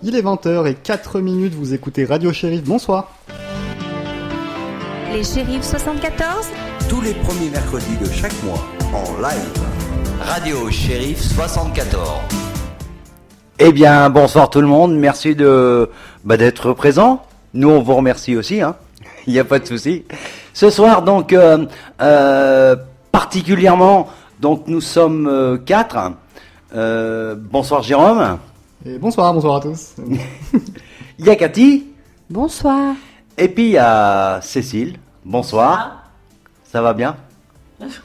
Il est 20h04, vous écoutez Radio Shérif, bonsoir. Les Shérifs 74, tous les premiers mercredis de chaque mois, en live. Radio Shérif 74. Eh bien, bonsoir tout le monde, merci d'être présent. Nous, on vous remercie aussi, hein. Il n'y a pas de souci. Ce soir, donc, particulièrement, donc nous sommes 4. Bonsoir Jérôme. Et bonsoir à tous. Il y a Cathy. Bonsoir. Et puis il y a Cécile. Bonsoir. Ça va bien?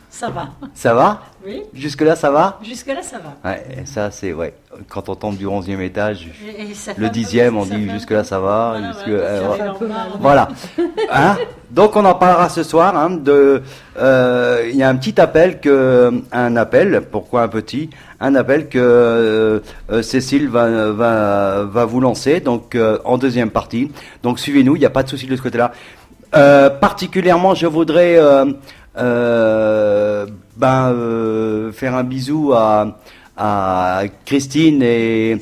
Ça va. Ça va? Oui. Jusque-là, ça va? Jusque-là, ça va. Ouais, et ça, c'est, ouais. Quand on tombe du 11e étage, Et ça le 10e, on dit jusque-là, ça va. Voilà, jusque- ouais, ça fait ouais. un peu mal. Voilà. Hein? Donc on en parlera ce soir. Hein, il y a un petit appel pourquoi un petit? Un appel que Cécile va vous lancer. Donc en deuxième partie. Donc suivez-nous. Il n'y a pas de souci de ce côté-là. Particulièrement, je voudrais faire un bisou à Christine et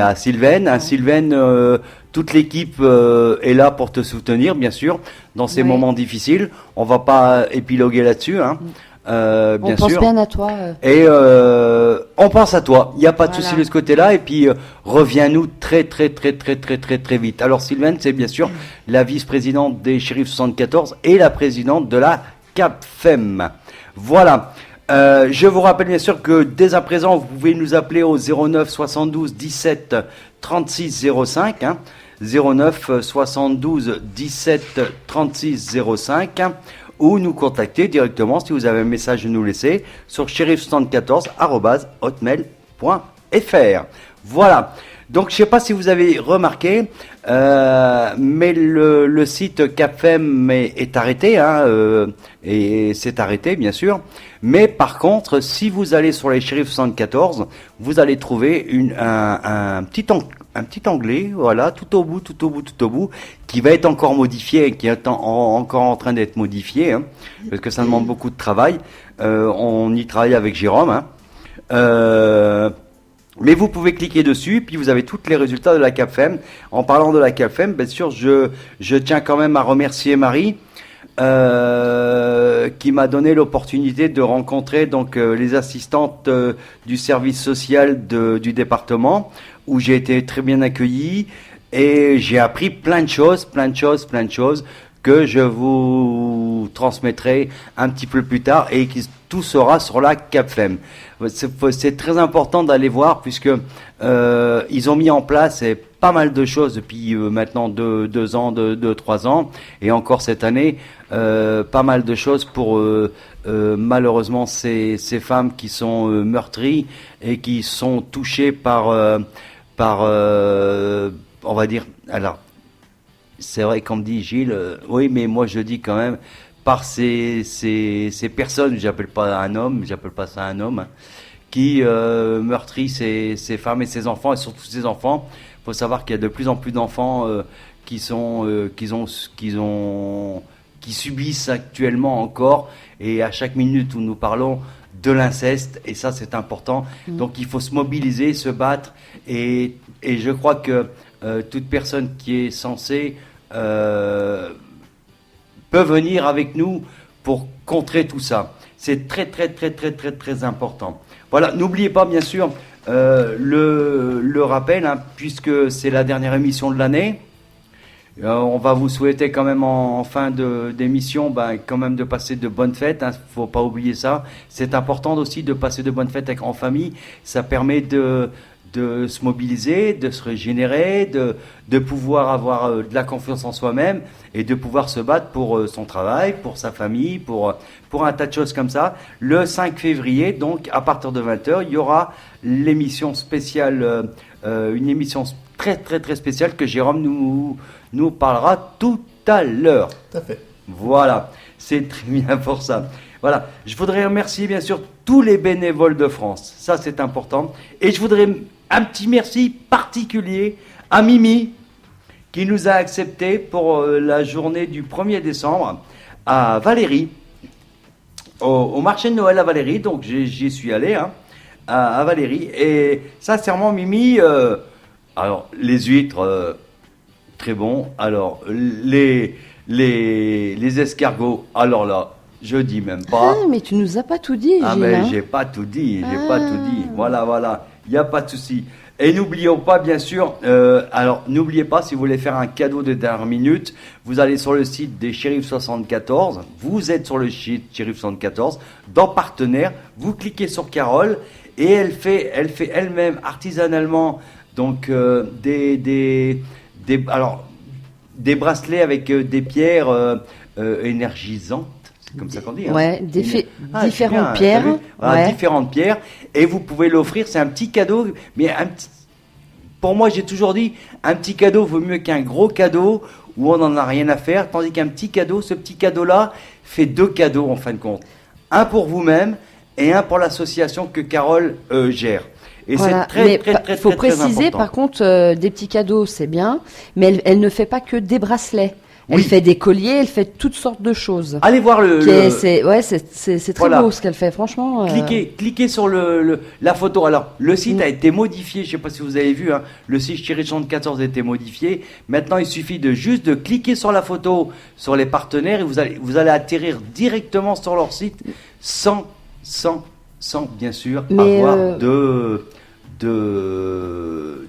à Sylvaine. Ouais. Sylvaine, toute l'équipe est là pour te soutenir, bien sûr, dans ces moments difficiles. On va pas épiloguer là-dessus, hein. Bien On pense sûr. bien à toi. Et on pense à toi. Il n'y a pas de souci de ce côté-là. Et puis reviens-nous très vite. Alors Sylvaine, c'est bien sûr la vice-présidente des Shérifs 74 et la présidente de la CAPFEM. Voilà. Je vous rappelle bien sûr que dès à présent, vous pouvez nous appeler au 09 72 17 36 05. Hein, 09 72 17 36 05. Ou nous contacter directement si vous avez un message à nous laisser sur shérif74@hotmail.fr. Voilà. Donc je ne sais pas si vous avez remarqué, mais le site CAPFEM est arrêté, hein, et c'est arrêté bien sûr. Mais par contre, si vous allez sur les Shérifs 74, vous allez trouver un petit onglet, voilà, tout au bout, qui va être encore modifié, qui est encore en train d'être modifié, hein, parce que ça demande beaucoup de travail. On y travaille avec Jérôme, hein. Mais vous pouvez cliquer dessus, puis vous avez tous les résultats de la CAPFEM. En parlant de la CAPFEM, bien sûr, je tiens quand même à remercier Marie, qui m'a donné l'opportunité de rencontrer donc les assistantes du service social du département, où j'ai été très bien accueilli et j'ai appris plein de choses que je vous transmettrai un petit peu plus tard et qui tout sera sur la CAPFEM. C'est très important d'aller voir puisque ils ont mis en place pas mal de choses depuis maintenant 2 ans, 3 ans et encore cette année, pas mal de choses pour malheureusement ces femmes qui sont meurtries et qui sont touchées par on va dire, alors c'est vrai qu'on me dit Gilles, oui mais moi je dis quand même par ces personnes, j'appelle pas ça un homme, hein, qui meurtrissent ces femmes et ces enfants, et surtout ces enfants. Il faut savoir qu'il y a de plus en plus d'enfants qui subissent actuellement encore, et à chaque minute où nous parlons de l'inceste, et ça c'est important. Donc il faut se mobiliser, se battre, et je crois que toute personne qui est censée peut venir avec nous pour contrer tout ça. C'est très important. Voilà, n'oubliez pas bien sûr le rappel, hein, puisque c'est la dernière émission de l'année. On va vous souhaiter quand même en fin d'émission, quand même de passer de bonnes fêtes. Hein, faut pas oublier ça. C'est important aussi de passer de bonnes fêtes en famille. Ça permet de se mobiliser, de se régénérer, de pouvoir avoir de la confiance en soi-même et de pouvoir se battre pour son travail, pour sa famille, pour un tas de choses comme ça. Le 5 février, donc à partir de 20h, il y aura l'émission spéciale, une émission très spéciale que Jérôme nous parlera tout à l'heure. Tout à fait. Voilà, c'est très bien pour ça. Voilà, je voudrais remercier bien sûr tous les bénévoles de France, ça c'est important. Et je voudrais un petit merci particulier à Mimi, qui nous a accepté pour la journée du 1er décembre à Valérie, au marché de Noël à Valérie. Donc j'y suis allé, hein, à Valérie. Et sincèrement, Mimi, Alors, les huîtres, très bon. Alors, les escargots, alors là, je dis même pas. Ah, mais tu nous as pas tout dit, Ah, Gilles, mais hein. j'ai pas tout dit, Voilà, il n'y a pas de souci. Et n'oublions pas, bien sûr, alors n'oubliez pas, si vous voulez faire un cadeau de dernière minute, vous allez sur le site des Shérifs 74, vous êtes sur le site Shérif 74, dans Partenaires, vous cliquez sur Carole, et elle fait elle-même artisanalement donc des bracelets avec des pierres énergisantes. C'est comme ça qu'on dit. Ouais, différentes bien, pierres. t'as vu Voilà, Ouais. différentes pierres. Et vous pouvez l'offrir. C'est un petit cadeau. Mais pour moi, j'ai toujours dit, un petit cadeau vaut mieux qu'un gros cadeau où on n'en a rien à faire. Tandis qu'un petit cadeau, ce petit cadeau-là, fait 2 cadeaux en fin de compte. Un pour vous-même et un pour l'association que Carole gère. Et Voilà. c'est Mais très faut très préciser, important. par contre, des petits cadeaux, c'est bien, mais elle ne fait pas que des bracelets. Elle Oui. fait des colliers, elle fait toutes sortes de choses. Allez voir C'est très Voilà. beau ce qu'elle fait, franchement. Cliquez sur la photo. Alors, le site a été modifié. Je ne sais pas si vous avez vu. Le site Shérif 74 a été modifié. Maintenant, il suffit juste de cliquer sur la photo sur les partenaires et vous allez atterrir directement sur leur site sans bien sûr Mais, avoir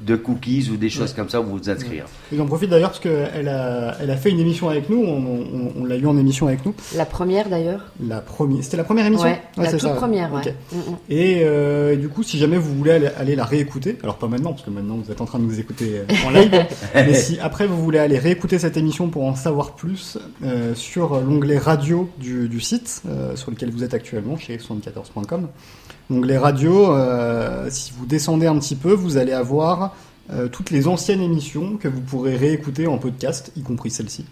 de cookies ou des choses comme ça où vous inscrire. Et j'en profite d'ailleurs parce qu'elle a fait une émission avec nous, on l'a eu en émission avec nous. La première d'ailleurs. C'était la première émission Ouais, la c'est toute ça. première, Ok. ouais. Et du coup, si jamais vous voulez aller la réécouter, alors pas maintenant, parce que maintenant vous êtes en train de nous écouter en live, mais si après vous voulez aller réécouter cette émission pour en savoir plus sur l'onglet radio du site sur lequel vous êtes actuellement, chez 74.com, l'onglet radio, si vous descendez un petit peu, vous allez avoir toutes les anciennes émissions que vous pourrez réécouter en podcast, y compris celle-ci.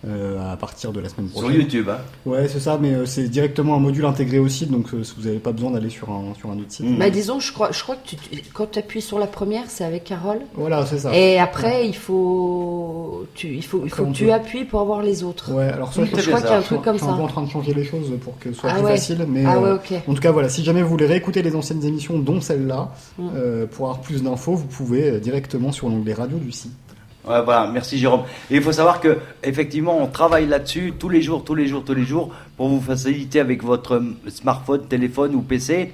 À partir de la semaine prochaine. Sur YouTube. Ouais, c'est ça, mais c'est directement un module intégré au site, donc vous n'avez pas besoin d'aller sur un autre site. Bah, disons, je crois que quand tu appuies sur la première, c'est avec Carole. Voilà, c'est ça. Et après, il faut que tu appuies pour avoir les autres. Ouais, alors ça, Je crois qu'il y a un truc comme je suis un ça. peu en train de changer les choses pour que ce soit Ah plus ouais. facile, mais Ah ouais, ok. en tout cas, voilà, si jamais vous voulez réécouter les anciennes émissions, dont celle-là, pour avoir plus d'infos, vous pouvez directement sur l'onglet radio du site. Ouais, voilà, merci Jérôme. Et il faut savoir que effectivement, on travaille là-dessus tous les jours, pour vous faciliter avec votre smartphone, téléphone ou PC,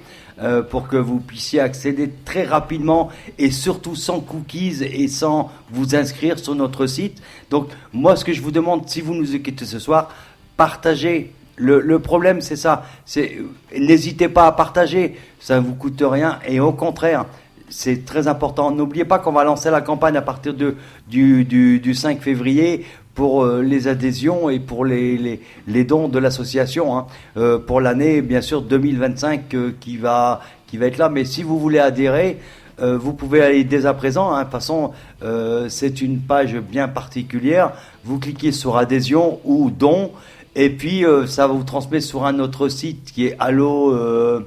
pour que vous puissiez accéder très rapidement et surtout sans cookies et sans vous inscrire sur notre site. Donc, moi, ce que je vous demande, si vous nous écoutez ce soir, partagez. Le problème, c'est ça. N'hésitez pas à partager. Ça ne vous coûte rien et au contraire. C'est très important. N'oubliez pas qu'on va lancer la campagne à partir du 5 février pour les adhésions et pour les dons de l'association. Pour l'année, bien sûr, 2025 qui va être là. Mais si vous voulez adhérer, vous pouvez aller dès à présent. De toute façon, c'est une page bien particulière. Vous cliquez sur adhésion ou don. Et puis, ça va vous transmettre sur un autre site qui est Hello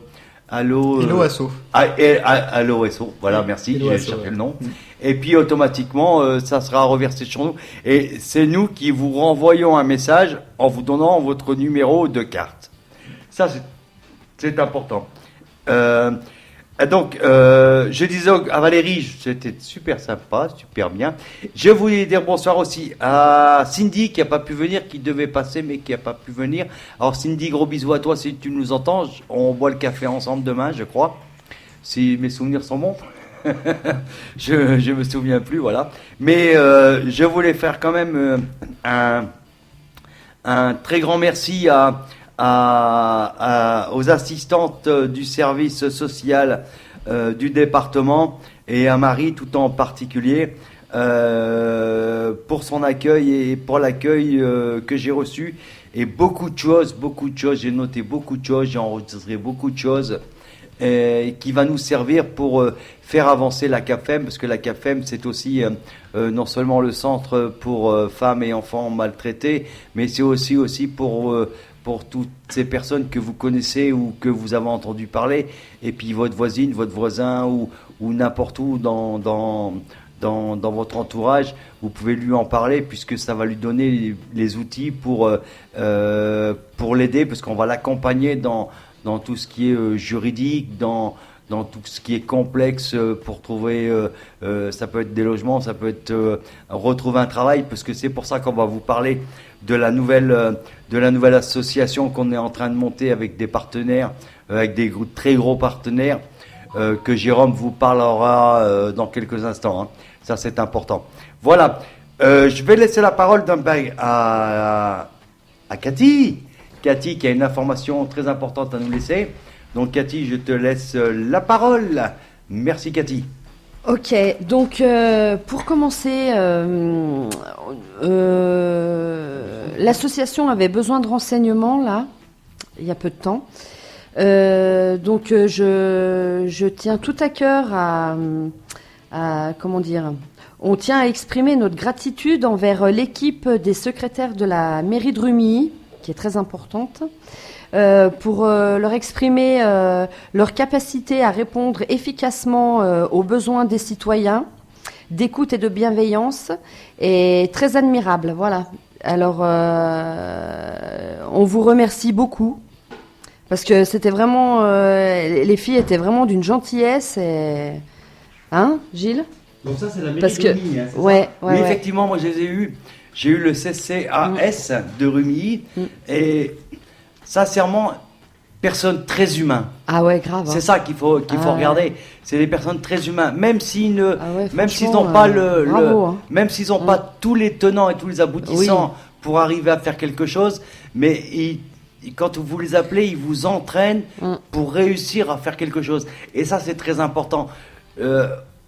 Asso. Hello Asso, voilà, merci, Hello j'ai Asso, cherché ouais. le nom. Et puis automatiquement, ça sera reversé sur nous. Et c'est nous qui vous renvoyons un message en vous donnant votre numéro de carte. Ça, c'est important. Donc, je disais à Valérie, c'était super sympa, super bien. Je voulais dire bonsoir aussi à Cindy qui n'a pas pu venir, qui devait passer mais qui n'a pas pu venir. Alors Cindy, gros bisous à toi si tu nous entends. On boit le café ensemble demain, je crois. Si mes souvenirs sont bons. je me souviens plus, voilà. Mais je voulais faire quand même un très grand merci aux assistantes du service social du département et à Marie tout en particulier pour son accueil et pour l'accueil que j'ai reçu et beaucoup de choses, j'ai noté beaucoup de choses, j'ai enregistré beaucoup de choses qui va nous servir pour faire avancer la CAFEM, parce que la CAFEM c'est aussi non seulement le centre pour femmes et enfants maltraités, mais c'est aussi pour toutes ces personnes que vous connaissez ou que vous avez entendu parler, et puis votre voisine, votre voisin ou n'importe où dans votre entourage, vous pouvez lui en parler puisque ça va lui donner les outils pour l'aider, parce qu'on va l'accompagner dans tout ce qui est juridique, dans dans tout ce qui est complexe pour trouver, ça peut être des logements, ça peut être retrouver un travail, parce que c'est pour ça qu'on va vous parler de la nouvelle association qu'on est en train de monter avec des partenaires, avec des très gros partenaires, que Jérôme vous parlera dans quelques instants. Hein. Ça, c'est important. Voilà. Je vais laisser la parole à Cathy. Cathy qui a une information très importante à nous laisser. Donc Cathy, je te laisse la parole. Merci Cathy. Ok, donc pour commencer, l'association avait besoin de renseignements là, il y a peu de temps. Donc je tiens tout à cœur à comment dire, on tient à exprimer notre gratitude envers l'équipe des secrétaires de la mairie de Rumilly, qui est très importante, pour leur exprimer leur capacité à répondre efficacement aux besoins des citoyens, d'écoute et de bienveillance, est très admirable. Voilà. Alors, on vous remercie beaucoup, parce que c'était vraiment, les filles étaient vraiment d'une gentillesse. Et... Hein, Gilles? Donc ça, c'est la mairie Parce de que, Rumilly. Hein, ouais, oui, effectivement, moi je les ai eus. J'ai eu le CCAS de Rumilly et sincèrement, personnes très humaines. Ah ouais, grave. C'est ça qu'il faut regarder. C'est des personnes très humaines, même s'ils n'ont pas même s'ils n'ont pas tous les tenants et tous les aboutissants pour arriver à faire quelque chose, mais quand vous les appelez, ils vous entraînent pour réussir à faire quelque chose. Et ça, c'est très important.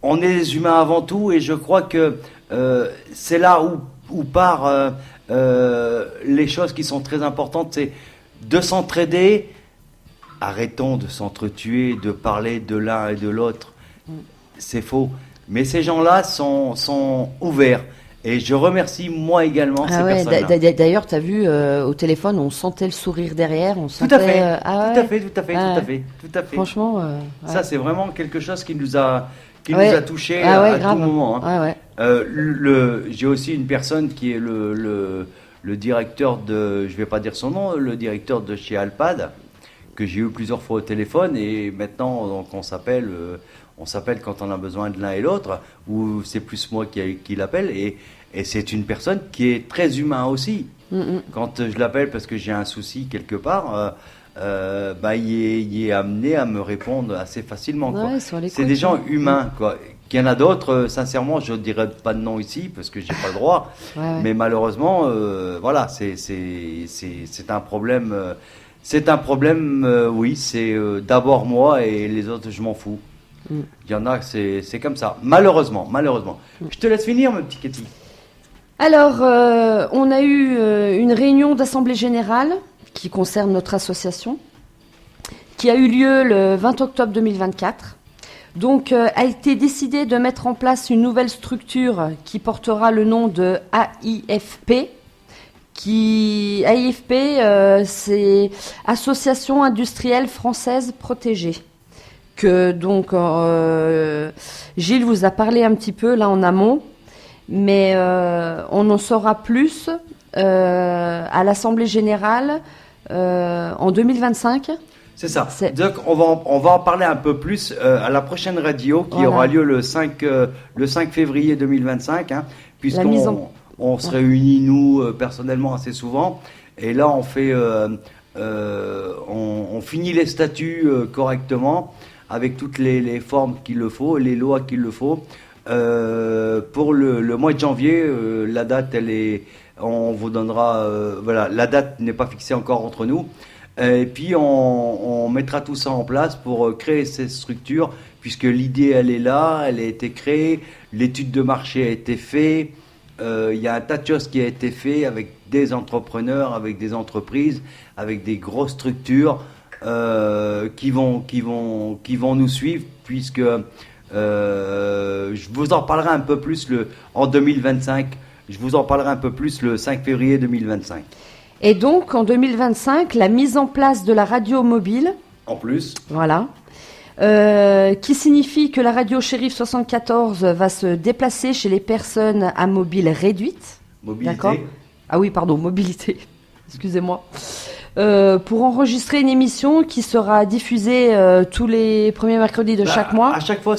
On est des humains avant tout, et je crois que c'est là où part les choses qui sont très importantes, c'est de s'entraider. Arrêtons de s'entretuer, de parler de l'un et de l'autre. C'est faux. Mais ces gens-là sont ouverts. Et je remercie moi également ces personnes-là. D'ailleurs, tu as vu, au téléphone, on sentait le sourire derrière. On sentait, tout à fait. Franchement, ça, c'est vraiment quelque chose qui nous a touchés à tout moment. Hein. J'ai aussi une personne qui est le directeur de, je ne vais pas dire son nom, le directeur de chez Alpad, que j'ai eu plusieurs fois au téléphone, et maintenant donc, on s'appelle quand on a besoin de l'un et l'autre, ou c'est plus moi qui l'appelle, et c'est une personne qui est très humain aussi. Quand je l'appelle parce que j'ai un souci quelque part, il est amené à me répondre assez facilement. C'est des gens humains, quoi. Qu'il y en a d'autres, sincèrement, je ne dirais pas de nom ici parce que j'ai pas le droit. Mais malheureusement, voilà, c'est un problème. C'est un problème, oui, c'est d'abord moi et les autres, je m'en fous. Il y en a, c'est comme ça. Malheureusement. Je te laisse finir, mon petit Cathy. Alors, on a eu une réunion d'assemblée générale qui concerne notre association, qui a eu lieu le 20 octobre 2024. Donc, a été décidé de mettre en place une nouvelle structure qui portera le nom de AIFP. AIFP, c'est Association industrielle française protégée. Que donc, Gilles vous a parlé un petit peu là en amont, mais on en saura plus à l'Assemblée générale en 2025. C'est ça. Donc on va en parler un peu plus à la prochaine radio qui aura lieu le 5 février 2025, hein, puisqu'on se réunit nous personnellement assez souvent, et là on fait on finit les statuts correctement avec toutes les formes qu'il le faut, les lois qu'il le faut. Pour le mois de janvier, la date on vous donnera voilà, la date n'est pas fixée encore entre nous. Et puis on mettra tout ça en place pour créer ces structures, puisque l'idée elle est là, elle a été créée, l'étude de marché a été faite, il y a un tas de choses qui a été fait avec des entrepreneurs, avec des entreprises, avec des grosses structures qui vont nous suivre, puisque je vous en parlerai un peu plus en 2025. Je vous en parlerai un peu plus le 5 février 2025. Et donc, en 2025, la mise en place de la radio mobile. En plus. Voilà. Qui signifie que la radio Shérif 74 va se déplacer chez les personnes à mobile réduite. Mobilité. D'accord. Ah oui, pardon, mobilité. Excusez-moi. pour enregistrer une émission qui sera diffusée tous les premiers mercredis de chaque mois. À chaque fois,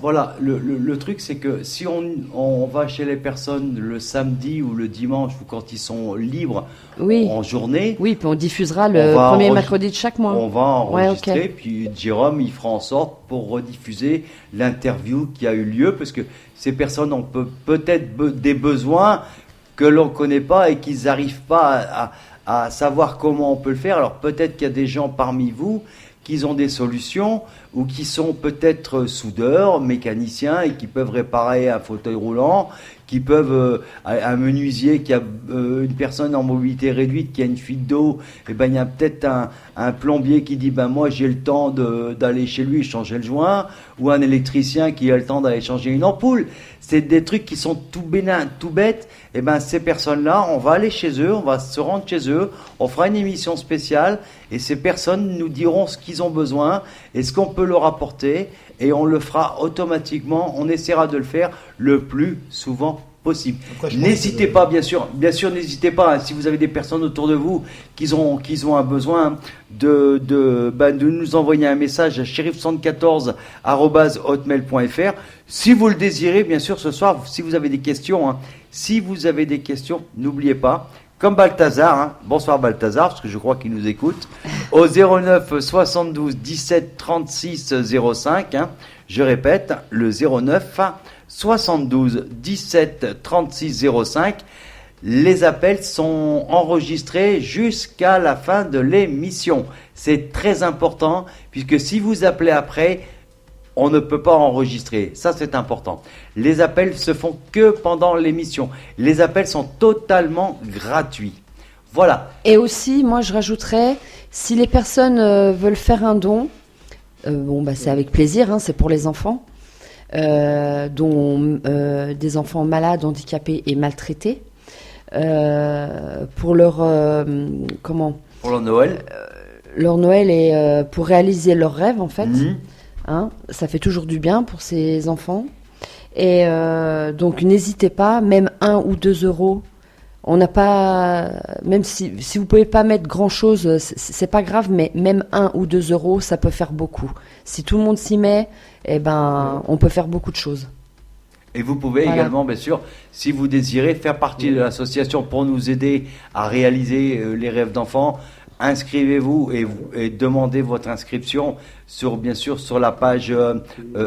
voilà, le truc, c'est que si on va chez les personnes le samedi ou le dimanche ou quand ils sont libres en journée. Oui, puis on diffusera le premier mercredi de chaque mois. On va enregistrer, puis Jérôme, il fera en sorte pour rediffuser l'interview qui a eu lieu, parce que ces personnes ont peut-être des besoins que l'on ne connaît pas et qu'ils n'arrivent pas à savoir comment on peut le faire. Alors peut-être qu'il y a des gens parmi vous qui ont des solutions ou qui sont peut-être soudeurs, mécaniciens et qui peuvent réparer un fauteuil roulant, qui peuvent, un menuisier qui a une personne en mobilité réduite qui a une fuite d'eau, et ben il y a peut-être un plombier qui dit moi j'ai le temps d'aller chez lui changer le joint, ou un électricien qui a le temps d'aller changer une ampoule. C'est des trucs qui sont tout bénins, tout bêtes. Et ben ces personnes-là, on va aller chez eux, on va se rendre chez eux, on fera une émission spéciale et ces personnes nous diront ce qu'ils ont besoin et ce qu'on peut leur apporter, et on le fera automatiquement. On essaiera de le faire le plus souvent possible. N'hésitez pas, bien sûr, n'hésitez pas, hein, si vous avez des personnes autour de vous qui ont un besoin de nous envoyer un message à shérif74@hotmail.fr. Si vous le désirez, bien sûr, ce soir, si vous avez des questions, n'oubliez pas, comme Balthazar, bonsoir Balthazar, parce que je crois qu'il nous écoute, au 09 72 17 36 05, je répète, le 09 72 17 36 05. Les appels sont enregistrés jusqu'à la fin de l'émission. C'est très important, puisque si vous appelez après, on ne peut pas enregistrer. Ça, c'est important. Les appels se font que pendant l'émission. Les appels sont totalement gratuits. Voilà. Et aussi, moi, je rajouterais, si les personnes veulent faire un don, c'est avec plaisir, c'est pour les enfants, dont des enfants malades, handicapés et maltraités, pour leur pour leur Noël. Leur Noël et pour réaliser leurs rêves, en fait. Ça fait toujours du bien pour ces enfants. Et donc, n'hésitez pas, même 1 ou 2 euros. On n'a pas, même si vous pouvez pas mettre grand chose, c'est pas grave, mais même 1 ou 2 euros, ça peut faire beaucoup. Si tout le monde s'y met, on peut faire beaucoup de choses. Et vous pouvez également, bien sûr, si vous désirez faire partie de l'association pour nous aider à réaliser les rêves d'enfants, inscrivez-vous et demandez votre inscription sur la page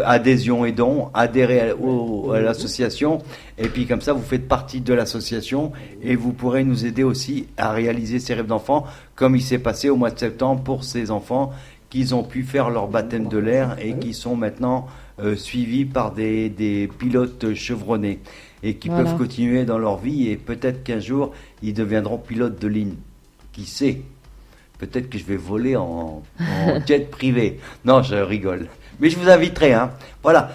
adhésion et dons, adhérez à l'association, et puis comme ça vous faites partie de l'association et vous pourrez nous aider aussi à réaliser ces rêves d'enfants, comme il s'est passé au mois de septembre pour ces enfants qui ont pu faire leur baptême de l'air et qui sont maintenant suivis par des pilotes chevronnés et qui peuvent continuer dans leur vie, et peut-être qu'un jour ils deviendront pilotes de ligne, qui sait. Peut-être que je vais voler en jet privé. Non, je rigole. Mais je vous inviterai, Voilà.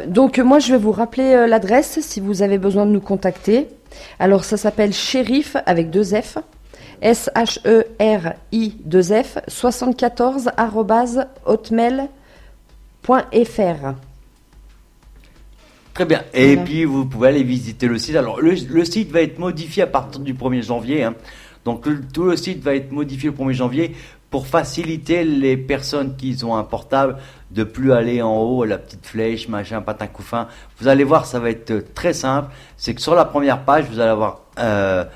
Donc, moi, je vais vous rappeler l'adresse si vous avez besoin de nous contacter. Alors, ça s'appelle Shérif avec 2 F. SHERI2F 74@hotmail.fr. Très bien. Et puis, vous pouvez aller visiter le site. Alors, le site va être modifié à partir du 1er janvier, Donc, tout le site va être modifié le 1er janvier pour faciliter les personnes qui ont un portable de plus aller en haut, la petite flèche, machin, patin couffin. Vous allez voir, ça va être très simple. C'est que sur la première page, vous allez avoir un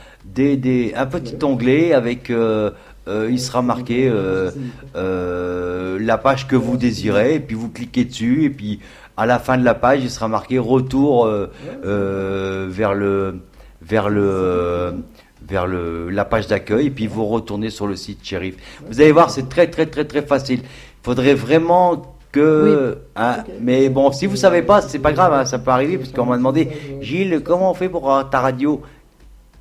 petit onglet avec, il sera marqué la page que vous désirez, et puis vous cliquez dessus, et puis à la fin de la page, il sera marqué retour vers la page d'accueil, et puis vous retournez sur le site Shérif. Vous allez voir, c'est très très très très facile. Il faudrait vraiment que... mais bon, si vous savez pas, c'est pas grave, ça peut arriver, parce qu'on m'a demandé, Gilles, comment on fait pour ta radio?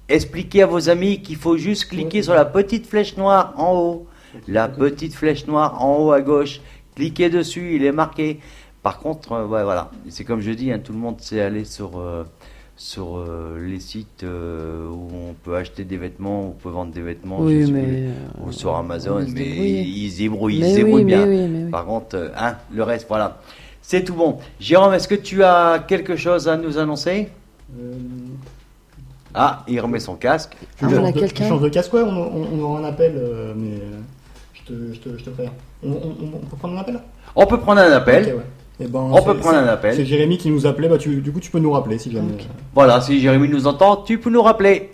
Expliquez à vos amis qu'il faut juste cliquer sur la petite flèche noire en haut. La petite flèche noire en haut à gauche. Cliquez dessus, il est marqué. Par contre, voilà, c'est comme je dis, tout le monde sait aller sur les sites où on peut acheter des vêtements, où on peut vendre des vêtements, ou sur Amazon, mais ils se débrouillent bien. Mais par contre, le reste, voilà. C'est tout bon. Jérôme, est-ce que tu as quelque chose à nous annoncer ? Ah, il remet son casque. Ah, on a quelqu'un. Tu changes de casque, ouais, on aura un appel, mais je te préviens. On peut prendre un appel là? On peut prendre un appel. Ok, ouais. Eh ben, On peut prendre un appel. C'est Jérémy qui nous appelait, bah, du coup tu peux nous rappeler si jamais. Ok. Voilà, si Jérémy nous entend, tu peux nous rappeler.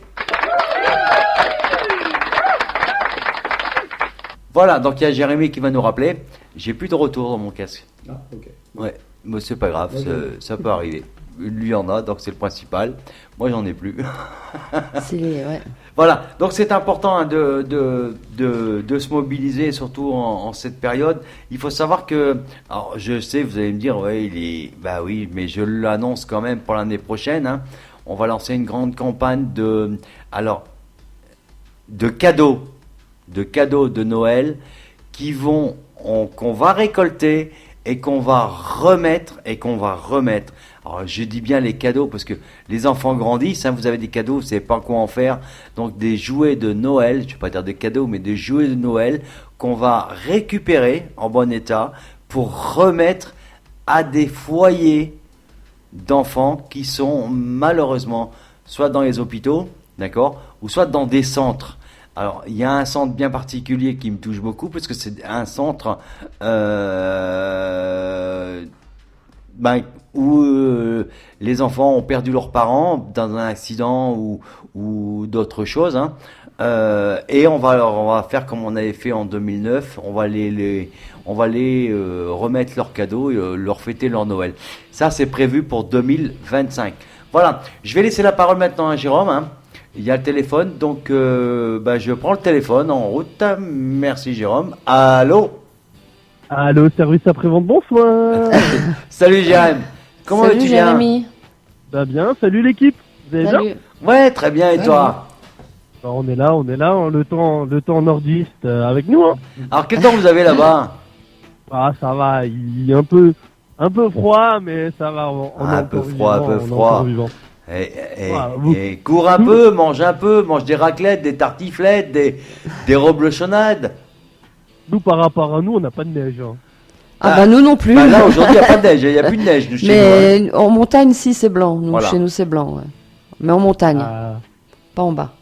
Voilà, donc il y a Jérémy qui va nous rappeler. J'ai plus de retour dans mon casque. Ah, ok. Ouais, mais c'est pas grave, Ok. ça peut arriver. Lui en a, donc c'est le principal. Moi, j'en ai plus. Ouais. Voilà, donc c'est important hein, de se mobiliser, surtout en cette période. Il faut savoir que, alors je sais, vous allez me dire, ouais, bah oui, mais je l'annonce quand même pour l'année prochaine. Hein, on va lancer une grande campagne de cadeaux de Noël qu'on va récolter et qu'on va remettre. Alors, je dis bien les cadeaux parce que les enfants grandissent, hein, vous avez des cadeaux, vous ne savez pas quoi en faire. Donc, des jouets de Noël, je ne vais pas dire des cadeaux, mais des jouets de Noël qu'on va récupérer en bon état pour remettre à des foyers d'enfants qui sont malheureusement soit dans les hôpitaux, d'accord, ou soit dans des centres. Alors, il y a un centre bien particulier qui me touche beaucoup parce que c'est un centre où les enfants ont perdu leurs parents dans un accident ou d'autres choses. Hein. Et on va faire comme on avait fait en 2009. On va les remettre leurs cadeaux et leur fêter leur Noël. Ça, c'est prévu pour 2025. Voilà. Je vais laisser la parole maintenant à Jérôme. Hein. Il y a le téléphone, donc je prends le téléphone en route. Merci Jérôme. Allô? Allô, service après-vente, bonsoir. Salut Jérôme. Comment Salut vas-tu Jérémy. Ça va bien, salut l'équipe. Vous allez bien? Salut. Ouais, très bien. Et toi? Bah, on est là, hein, le temps nordiste avec nous. Hein. Alors, quel temps vous avez là-bas? Ah, ça va, il est un peu froid, mais ça va. On est Un peu encore froid, vivant, un peu on est froid. encore vivant. Et cours un peu, mange des raclettes, des tartiflettes, des reblochonnades. Nous, par rapport à nous, on n'a pas de neige. Hein. Ah bah nous non plus. Bah là, aujourd'hui, il n'y a pas de neige, il n'y a plus de neige chez nous. Hein. Mais en montagne, si, c'est blanc. Nous, Voilà. Chez nous, c'est blanc. Ouais. Mais en montagne, Ah, pas en bas.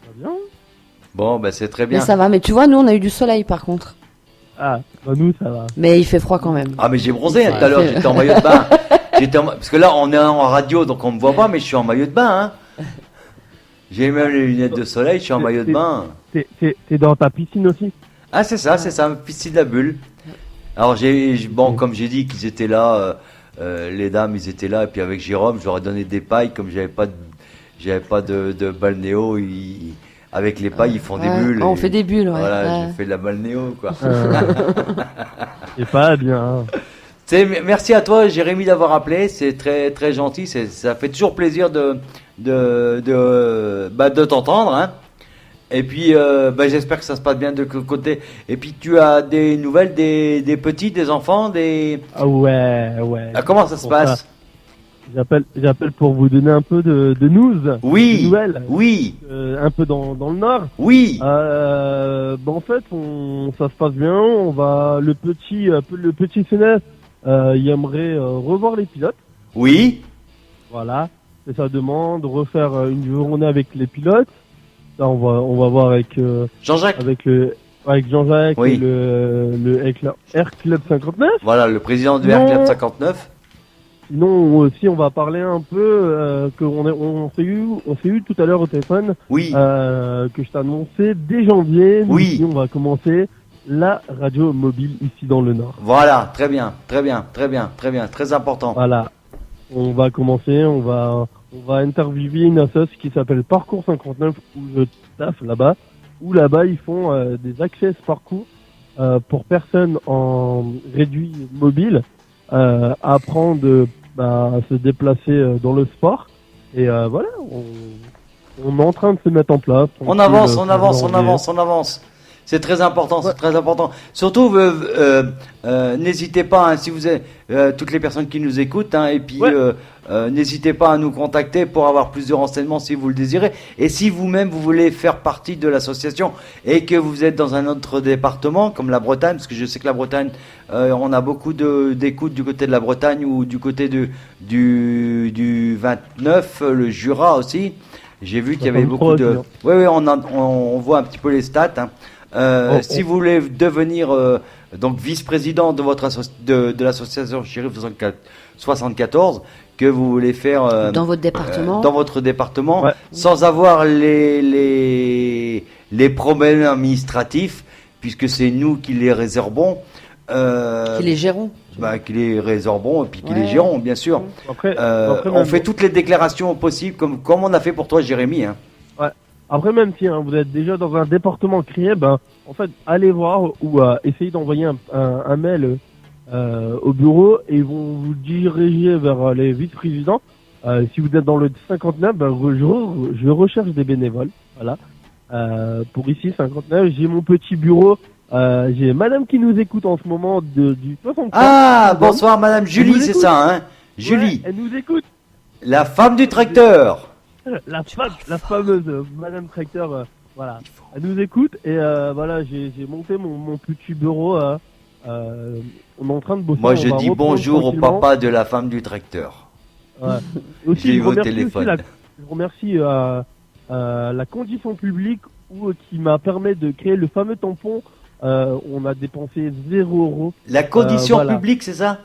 ça va bien. Bon, bah c'est très bien. Mais ça va. Mais tu vois, nous, on a eu du soleil par contre. Ah, bah nous, ça va. Mais il fait froid quand même. Ah, mais j'ai bronzé tout à l'heure, j'étais en maillot de bain. Parce que là, on est en radio, donc on ne me voit pas, mais je suis en maillot de bain. Hein. J'ai même les lunettes de soleil, je suis en maillot de bain. T'es dans ta piscine aussi? Ah, c'est ça, piscine de la bulle. Alors, comme j'ai dit qu'ils étaient là, les dames, ils étaient là, et puis avec Jérôme, je leur ai donné des pailles, comme j'avais pas de balnéo, avec les pailles, ils font des bulles. On fait des bulles, ouais. Voilà, Ouais. j'ai fait de la balnéo, quoi. C'est pas bien. Hein. Merci à toi, Jérémy, d'avoir appelé. C'est très, très gentil. Ça fait toujours plaisir de t'entendre, hein. Et puis, j'espère que ça se passe bien de côté. Et puis, tu as des nouvelles des petits, des enfants, Ah ouais. Ah, comment ça se passe? J'appelle pour vous donner un peu de news. Oui. De nouvelles. Oui. Un peu dans le nord. Oui. En fait, ça se passe bien. On va le petit Sénès, il aimerait revoir les pilotes. Oui. Voilà, c'est sa demande, refaire une journée avec les pilotes. Là, on va voir avec Jean-Jacques. avec Jean-Jacques Oui. et le Air Club 59. Voilà, le président du Non. Air Club 59. Sinon aussi, on va parler un peu on s'est eu tout à l'heure au téléphone. Oui. Que je t'ai annoncé dès janvier. Nous Oui. aussi, on va commencer la radio mobile ici dans le Nord. Voilà, très bien, très important. Voilà. On va commencer, on va interviewer une assoce qui s'appelle Parcours 59 où je taffe là-bas. Où là-bas ils font des access parcours pour personnes en réduit mobile, apprendre à se déplacer dans le sport. Et voilà, on est en train de se mettre en place. On avance. C'est très important, c'est très important. Surtout, n'hésitez pas, hein, si vous êtes toutes les personnes qui nous écoutent, hein, et puis n'hésitez pas à nous contacter pour avoir plus de renseignements si vous le désirez. Et si vous-même vous voulez faire partie de l'association et que vous êtes dans un autre département comme la Bretagne, parce que je sais que la Bretagne, on a beaucoup d'écoutes du côté de la Bretagne ou du côté du 29, le Jura aussi. J'ai vu qu'il y avait beaucoup de. Oui, on voit un petit peu les stats. Hein. Si vous voulez devenir donc vice-président de votre de l'association Shérif 74, que vous voulez faire dans votre département, sans avoir les problèmes administratifs, puisque c'est nous qui les résorbons. Qui les gérons. Qui les résorbons et puis qui les gérons, bien sûr. Après, on fait toutes les déclarations possibles, comme on a fait pour toi, Jérémy. Hein. Ouais. Après, même si vous êtes déjà dans un département créé, en fait, allez voir ou essayez d'envoyer un mail au bureau et ils vont vous diriger vers les vice-présidents. Si vous êtes dans le 59, je recherche des bénévoles. Voilà. Pour ici, 59, j'ai mon petit bureau. J'ai madame qui nous écoute en ce moment du 64. Ah, bonsoir madame Julie, c'est ça, hein? Julie. Ouais, elle nous écoute. La femme du tracteur. La fameuse madame tracteur, voilà. Elle nous écoute et voilà, j'ai monté mon petit bureau. On est en train de bosser. Moi, je dis bonjour au papa de la femme du tracteur. Ouais. Aussi, J'ai eu au téléphone. Je remercie la condition publique qui m'a permis de créer le fameux tampon. On a dépensé 0 €. La condition voilà. publique, c'est ça?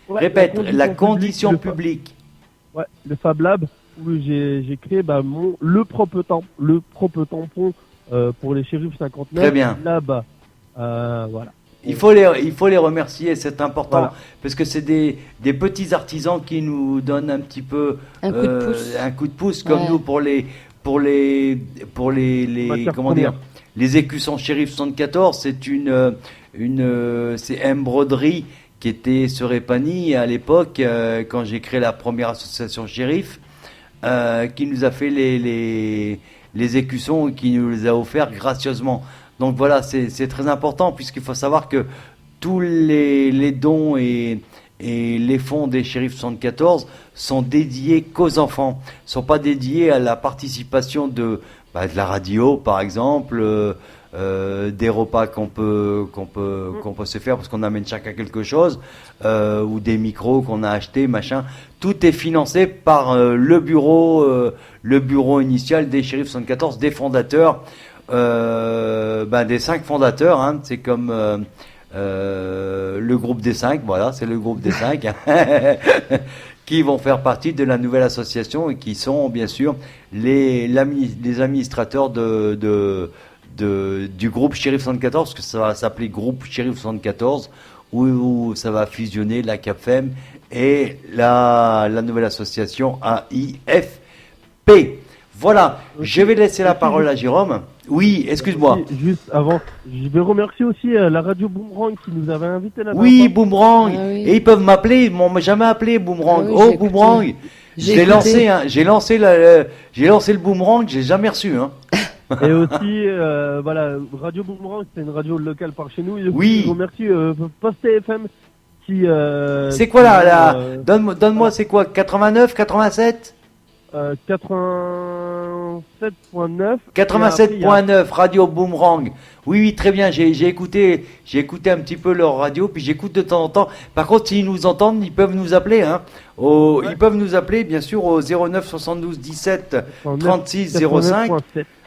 Ouais, Répète, la condition publique. Ouais, le Fab Lab où j'ai créé le propre tampon pour les shérifs 59. Très bien. Là-bas, voilà. Il faut les remercier, c'est important, voilà. Parce que c'est des petits artisans qui nous donnent un petit peu un coup de pouce, comme nous pour les comment dire, les écussons Shérif 74. C'est une broderie qui était sur Epany à l'époque quand j'ai créé la première association Shérif, qui nous a fait les écussons et qui nous les a offerts gracieusement. Donc voilà, c'est très important, puisqu'il faut savoir que tous les dons et les fonds des Shérifs 74 sont dédiés qu'aux enfants, ne sont pas dédiés à la participation de la radio par exemple, des repas qu'on peut se faire parce qu'on amène chacun quelque chose, ou des micros qu'on a achetés, machin. Tout est financé par le bureau initial des Shérifs 74, des fondateurs. Des 5 fondateurs, hein, c'est comme le groupe des 5, voilà, c'est le groupe des 5 qui vont faire partie de la nouvelle association et qui sont bien sûr les administrateurs du groupe Shérif 74, parce que ça va s'appeler groupe Shérif 74, où ça va fusionner la CAPFEM et la nouvelle association AIFP. Voilà, je vais laisser la parole à Jérôme. Oui, excuse-moi. Juste avant, je vais remercier aussi la radio Boomerang qui nous avait invité là-bas. Oui, Boomerang. Et ils peuvent m'appeler, ils m'ont jamais appelé Boomerang. Boomerang. J'ai lancé le Boomerang, j'ai jamais reçu, hein. Et aussi, voilà, Radio Boomerang, c'est une radio locale par chez nous. Et oui. Je remercie Post FM qui. C'est quoi là, donne-moi, c'est quoi, 89, 87? 87.9. 87.9, Radio Boomerang. Oui, très bien. J'ai écouté un petit peu leur radio, puis j'écoute de temps en temps. Par contre, s'ils nous entendent, ils peuvent nous appeler, hein. Ils peuvent nous appeler, bien sûr, au 09 72 17 36 05.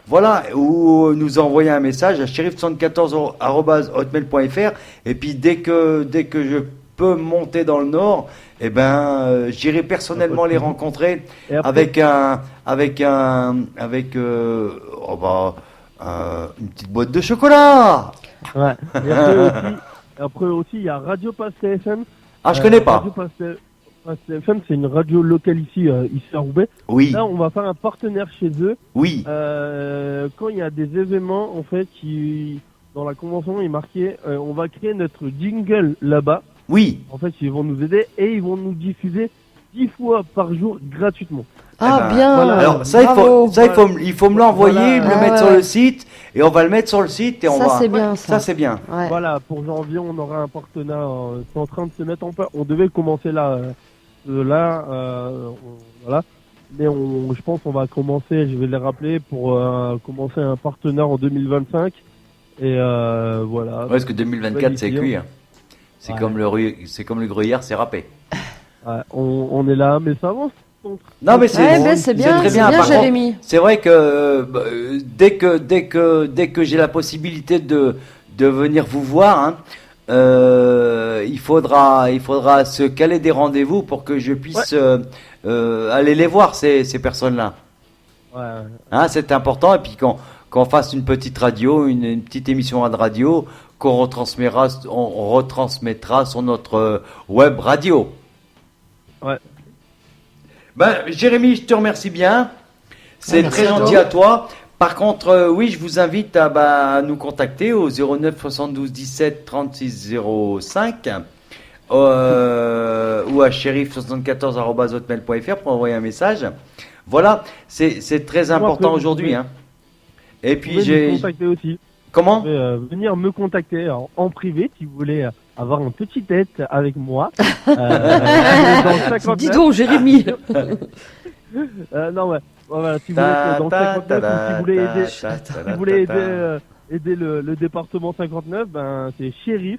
Voilà, ou nous envoyer un message à shérif74@hotmail.fr. Et puis dès que je peux monter dans le Nord, j'irai personnellement les rencontrer avec une petite boîte de chocolat. Ouais. Et après aussi, il y a Radio Passe FM. Ah, je connais pas. Radio Passe FM, c'est une radio locale ici à Roubaix. Oui. Là, on va faire un partenaire chez eux. Oui. Quand il y a des événements, en fait, dans la convention, il est marqué, on va créer notre jingle là-bas. Oui. En fait, ils vont nous aider et ils vont nous diffuser 10 fois par jour gratuitement. Ah, ben, bien. voilà. Alors ça, Bravo. il faut me l'envoyer, Voilà. me le Ah, mettre ouais, sur ouais. le site, et on va le mettre sur le site et on Ça, va. c'est bien, ça. Ça c'est bien. Ouais. Voilà, pour janvier, on aura un partenaire. C'est en train de se mettre en place. On devait commencer là. Voilà. Mais je pense qu'on va commencer, je vais les rappeler, pour commencer un partenaire en 2025. Et voilà. Ouais, parce que 2024 c'est Magnifique. cuit. Hein. C'est Ouais. comme le gruyère, c'est râpé. Ouais, on est là, mais ça avance. Non mais c'est Ouais, ben, c'est bien, très c'est bien, Par contre, Jérémy. c'est vrai que dès que j'ai la possibilité de venir vous voir, hein, il faudra se caler des rendez-vous pour que je puisse aller les voir ces personnes-là. Ouais. Hein, c'est important et puis qu'on fasse une petite radio, une petite émission de radio qu'on retransmettra sur notre web radio. Ouais. Ben, Jérémy, je te remercie bien. C'est Merci très à gentil toi. à toi. Par contre, oui, je vous invite à nous contacter au 09 72 17 36 05 ou à shérif74@hotmail.fr pour envoyer un message. Voilà, c'est très important vous aujourd'hui. pouvez- Hein. Et Vous puis pouvez me j'ai contacter aussi. comment Vous pouvez venir me contacter en privé si vous voulez avoir un petit tête avec moi. Dans le 59. Dis donc, Jérémy. Non, ouais. Voilà, si vous êtes dans le 59 ou si vous voulez aider, aider le département 59, ben c'est shérif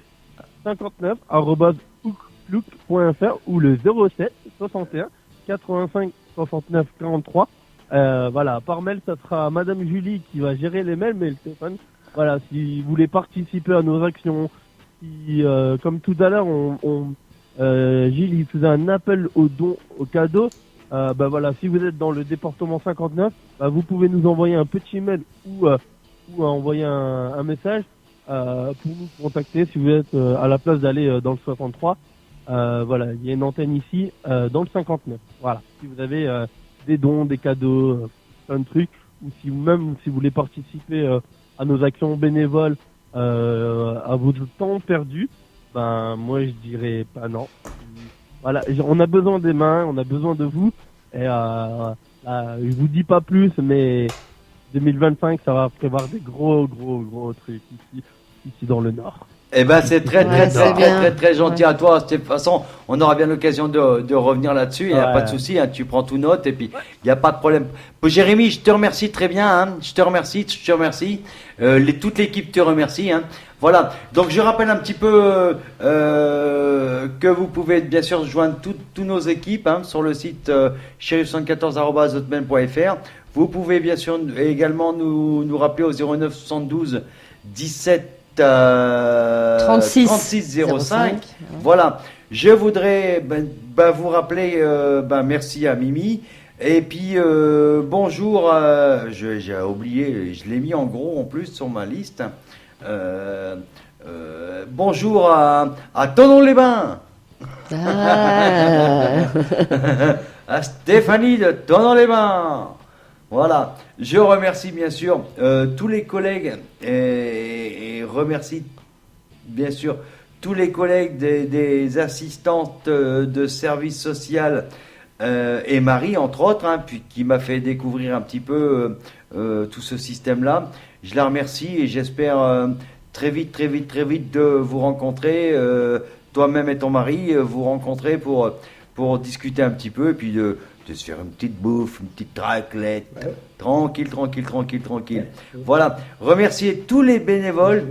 59@outlook.fr ou le 07 61 85 69 43. Voilà, par mail, ça sera Madame Julie qui va gérer les mails, mais le téléphone. Voilà, si vous voulez participer à nos actions, si, comme tout à l'heure, Gilles il faisait un appel aux dons, aux cadeaux. Bah voilà, si vous êtes dans le département 59, bah vous pouvez nous envoyer un petit mail ou envoyer un message pour nous contacter si vous êtes à la place d'aller dans le 63. Voilà, il y a une antenne ici dans le 59. Voilà, si vous avez des dons, des cadeaux, plein de trucs, ou si vous voulez participer à nos actions bénévoles, à votre temps perdu, ben moi je dirais pas non. Voilà, on a besoin des mains, on a besoin de vous. Et je vous dis pas plus, mais 2025, ça va prévoir des gros trucs ici dans le Nord. Eh ben c'est très Ouais, c'est bien. très gentil Ouais. à toi. De toute façon, on aura bien l'occasion de revenir là-dessus. Il n'y a Ouais. pas de souci. Hein, tu prends tout note et puis il n'y a pas de problème. Jérémy, je te remercie très bien. Hein, je te remercie. Toute l'équipe te remercie. Hein. Voilà. Donc je rappelle un petit peu que vous pouvez bien sûr joindre toutes nos équipes hein, sur le site shérif74@hotmail.fr. Vous pouvez bien sûr également nous rappeler au 09 72 17 36 05. Voilà, je voudrais vous rappeler, merci à Mimi. Et puis, bonjour, j'ai oublié, je l'ai mis en gros en plus sur ma liste. Bonjour à Thonon-les-Bains. Ah. À Stéphanie de Thonon-les-Bains. Voilà, je remercie bien sûr tous les collègues et remercie bien sûr tous les collègues des assistantes de service social et Marie entre autres, hein, puis qui m'a fait découvrir un petit peu tout ce système-là. Je la remercie et j'espère très vite de vous rencontrer, toi-même et ton mari, vous rencontrer pour discuter un petit peu et puis de se faire une petite bouffe, une petite raclette, tranquille. Voilà, remercier tous les bénévoles,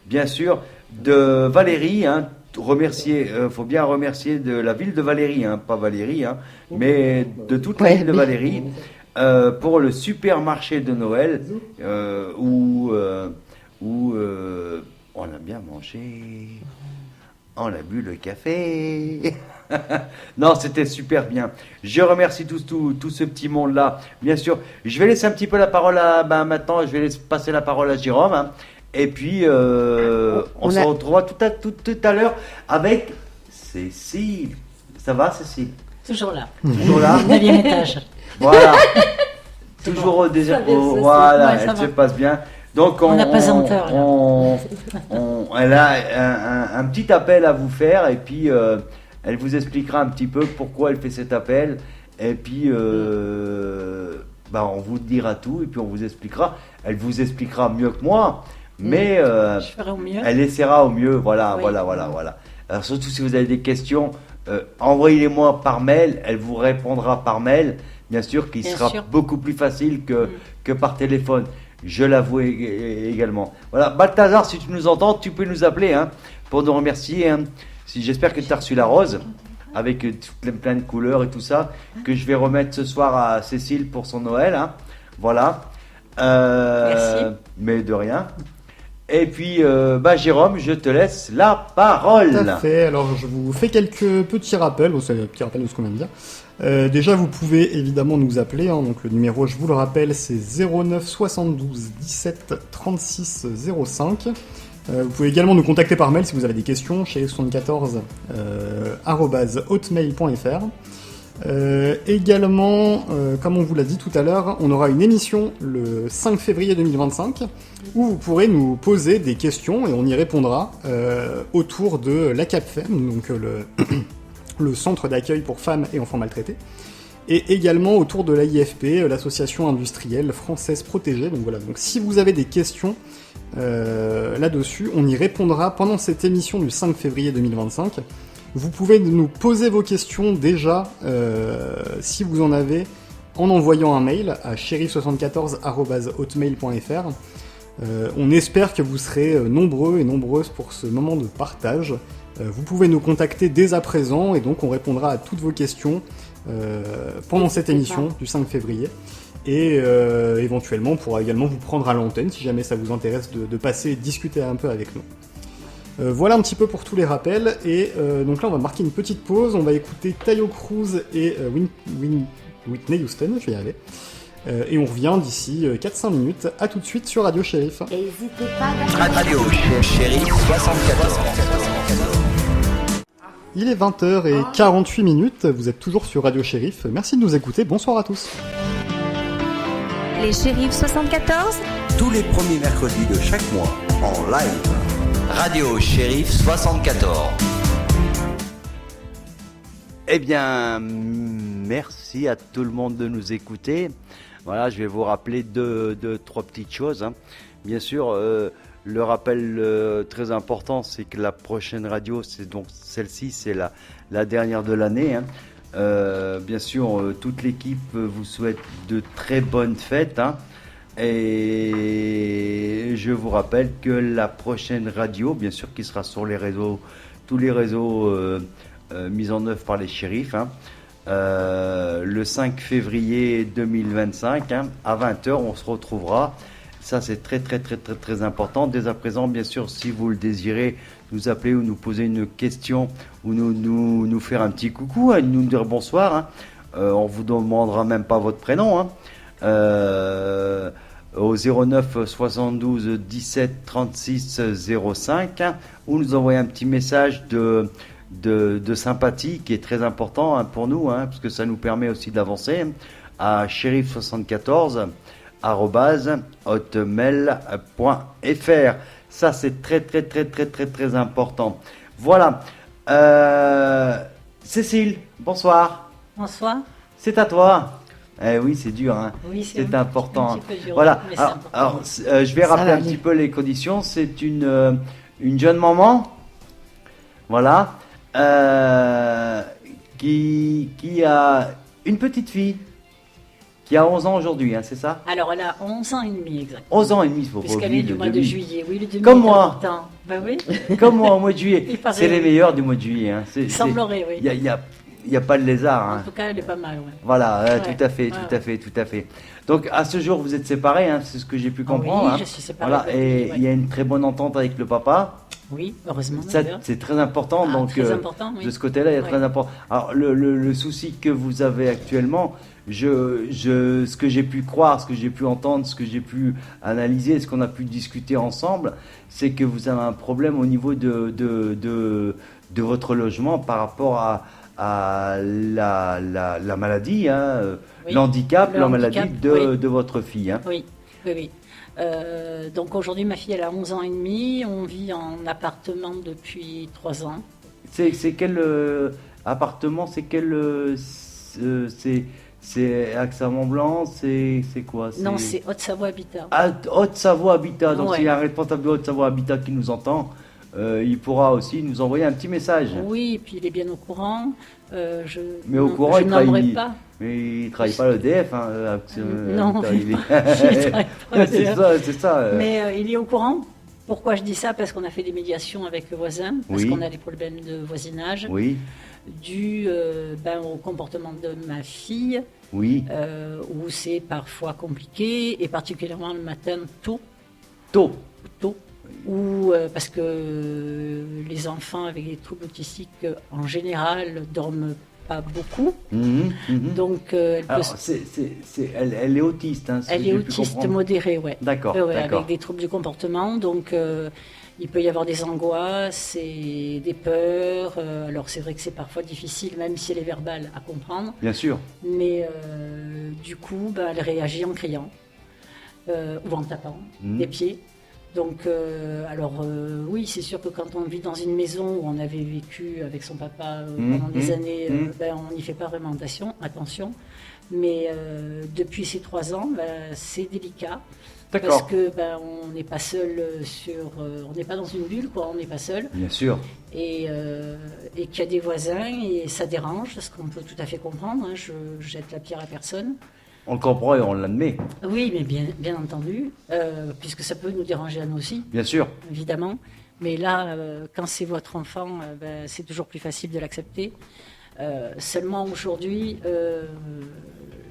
bien sûr, de Valérie, hein, faut bien remercier de la ville de Valérie, hein, pas Valérie, hein, mais de toute la ville de Valérie, pour le supermarché de Noël, où on a bien mangé, on a bu le café. Non, c'était super bien. Je remercie tout ce petit monde-là. Bien sûr, je vais laisser un petit peu la parole maintenant, je vais passer la parole à Jérôme. Hein. Et puis, on se retrouvera tout à l'heure avec Cécile. Ça va, Cécile? Toujours là. Toujours là? 9e étage. Voilà. Toujours au désir. Ça va, ça, Voilà, ouais, ça elle va. se passe bien. Donc, On a pesanteur, là. elle a un petit appel à vous faire et puis elle vous expliquera un petit peu pourquoi elle fait cet appel Et puis, on vous dira tout et puis on vous expliquera. Elle vous expliquera mieux que moi, mais Je ferai au mieux. elle essaiera au mieux. Voilà. Oui. Alors, surtout si vous avez des questions, envoyez-les-moi par mail. Elle vous répondra par mail, bien sûr, qui Bien sera sûr. beaucoup plus facile que par téléphone. Je l'avoue également. Voilà, Balthazar, si tu nous entends, tu peux nous appeler pour nous remercier. J'espère que tu as reçu la rose avec plein de couleurs et tout ça, que je vais remettre ce soir à Cécile pour son Noël. Voilà. Merci. Mais de rien. Et puis, Jérôme, je te laisse la parole. Tout à fait. Alors, je vous fais quelques petits rappels. C'est un petit rappel de ce qu'on vient de dire. Déjà, vous pouvez évidemment nous appeler. Donc, le numéro, je vous le rappelle, c'est 09 72 17 36 05. Vous pouvez également nous contacter par mail si vous avez des questions chez 74 @hotmail.fr. Également, comme on vous l'a dit tout à l'heure, on aura une émission le 5 février 2025 où vous pourrez nous poser des questions et on y répondra autour de l'ACAPFEM, donc le centre d'accueil pour femmes et enfants maltraités, et également autour de l'AIFP, l'association industrielle française protégée. Donc voilà, donc si vous avez des questions là-dessus, on y répondra pendant cette émission du 5 février 2025. Vous pouvez nous poser vos questions déjà, si vous en avez, en envoyant un mail à shérif74@hotmail.fr. On espère que vous serez nombreux et nombreuses pour ce moment de partage. Vous pouvez nous contacter dès à présent et donc on répondra à toutes vos questions pendant cette émission du 5 février. Et éventuellement, on pourra également vous prendre à l'antenne si jamais ça vous intéresse de passer et de discuter un peu avec nous. Voilà un petit peu pour tous les rappels. Et donc là, on va marquer une petite pause. On va écouter Tayo Cruz et Whitney Houston, je vais y arriver. Et on revient d'ici 4-5 minutes. À tout de suite sur Radio Shérif. Et n'hésitez pas Radio Shérif 74. Il est 20h48. Vous êtes toujours sur Radio Shérif. Merci de nous écouter. Bonsoir à tous. les shérifs 74. Tous les premiers mercredis de chaque mois, en live. Radio Shérif 74. Eh bien, merci à tout le monde de nous écouter. Voilà, je vais vous rappeler trois petites choses. Bien sûr, le rappel très important, c'est que la prochaine radio, c'est donc celle-ci, c'est la dernière de l'année. Bien sûr, toute l'équipe vous souhaite de très bonnes fêtes. Et je vous rappelle que la prochaine radio, bien sûr, qui sera sur les réseaux, tous les réseaux mis en œuvre par les shérifs, le 5 février 2025, à 20h, on se retrouvera. Ça, c'est très, très, très, très, très important. Dès à présent, bien sûr, si vous le désirez, nous appeler ou nous poser une question ou nous faire un petit coucou, nous dire bonsoir. On vous demandera même pas votre prénom. Au 09 72 17 36 05, ou nous envoyer un petit message de sympathie qui est très important pour nous, parce que ça nous permet aussi d'avancer, à shérif74@hotmail.fr. Ça, c'est très, très, très, très, très, très important. Voilà. Cécile, bonsoir. Bonsoir. C'est à toi. Eh oui, c'est dur. Oui, c'est important. un petit peu dur, Voilà. mais c'est important. Alors, je vais rappeler un petit peu les conditions. C'est une jeune maman. Voilà. Qui a une petite fille qui a 11 ans aujourd'hui, c'est ça? Alors, elle a 11 ans et demi, exactement. 11 ans et demi, il faut Puisqu'elle est du mois de juillet. Oui, le demi Comme est moi. important. Ben oui. Comme moi, au mois de juillet. Il paraît, C'est les oui. meilleurs du mois de juillet. Il semblerait, oui. Il n'y a pas de lézard. En tout cas, elle est pas mal, ouais. Voilà, Ouais. tout à fait, tout à fait, tout à fait. Donc, à ce jour, vous êtes séparés, c'est ce que j'ai pu comprendre. Oui, je suis séparée. Voilà, et ouais. il y a une très bonne entente avec le papa. Oui, heureusement. Ça, d'ailleurs. c'est très important. Ah, Donc, très important, oui. de ce côté-là, il y a Oui. très important. Alors, le souci que vous avez actuellement, ce que j'ai pu croire, ce que j'ai pu entendre, ce que j'ai pu analyser, ce qu'on a pu discuter ensemble, c'est que vous avez un problème au niveau de votre logement par rapport à la maladie, Oui. l'handicap, Le la handicap, maladie oui. de votre fille. Oui, oui, oui. Donc aujourd'hui, ma fille, elle a 11 ans et demi. On vit en appartement depuis 3 ans. C'est quel appartement, c'est quel c'est Aix-Mont-Blanc, c'est quoi? Non, c'est Haute-Savoie Habitat. Haute-Savoie Habitat. Donc Ouais. s'il y a un responsable de Haute-Savoie Habitat qui nous entend, il pourra aussi nous envoyer un petit message. Oui, et puis il est bien au courant. Mais au courant, je il n'aimerais travaille, pas. mais il travaille pas à l'EDF. Hein, Non, Habitat, il est- il travaille pas à l'EDF. c'est ça. Mais il est au courant. Pourquoi je dis ça? Parce qu'on a fait des médiations avec le voisin, parce Oui. qu'on a des problèmes de voisinage, Oui, dû au comportement de ma fille, oui. où c'est parfois compliqué, et particulièrement le matin tôt, Tôt. ou parce que les enfants avec des troubles autistiques, en général, dorment pas beaucoup. Mhm, mhm. Donc, Alors, elle est autiste. Hein, si elle j'ai est pu autiste comprendre. modérée, ouais. D'accord, Ouais, d'accord. avec des troubles du comportement. Donc, il peut y avoir des angoisses et des peurs. Alors, c'est vrai que c'est parfois difficile, même si elle est verbale, à comprendre. Bien sûr. Mais du coup, elle réagit en criant ou en tapant des pieds. Donc, oui, c'est sûr que quand on vit dans une maison où on avait vécu avec son papa pendant des années, on n'y fait pas vraiment attention. Mais depuis ces 3 ans, c'est délicat. D'accord. Parce que on n'est pas seul on n'est pas dans une bulle, quoi. On n'est pas seul. Bien sûr. Et qu'il y a des voisins et ça dérange, ce qu'on peut tout à fait comprendre. Hein. Je jette la pierre à personne. On le comprend et on l'admet. Oui, mais bien entendu, puisque ça peut nous déranger à nous aussi, Bien sûr. évidemment. Mais là, quand c'est votre enfant, c'est toujours plus facile de l'accepter. Seulement aujourd'hui,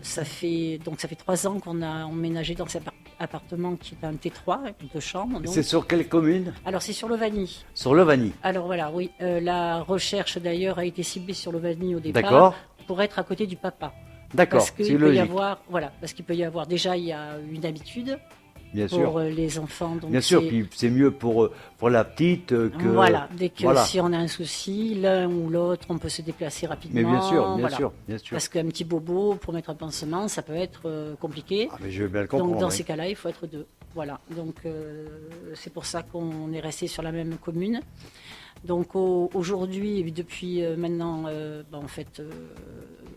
ça fait 3 ans qu'on a emménagé dans cet appartement qui est un T3, avec 2 chambres. Donc. C'est sur quelle commune? Alors c'est sur Levany. Sur Levany. Alors voilà, oui. La recherche d'ailleurs a été ciblée sur Levany au départ. D'accord. Pour être à côté du papa. D'accord, Parce c'est qu'il peut y logique. avoir, parce qu'il peut y avoir, déjà il y a une habitude Bien pour sûr. les enfants. Donc Bien sûr, c'est- puis c'est mieux pour la petite que... Voilà, dès que Voilà. si on a un souci, l'un ou l'autre, on peut se déplacer rapidement. Mais bien sûr, bien voilà. sûr, bien sûr. Parce qu'un petit bobo, pour mettre un pansement, ça peut être compliqué. Ah, mais je vais bien le comprendre. Donc dans oui. ces cas-là, il faut être 2. Voilà, donc c'est pour ça qu'on est resté sur la même commune. Donc aujourd'hui, et depuis maintenant,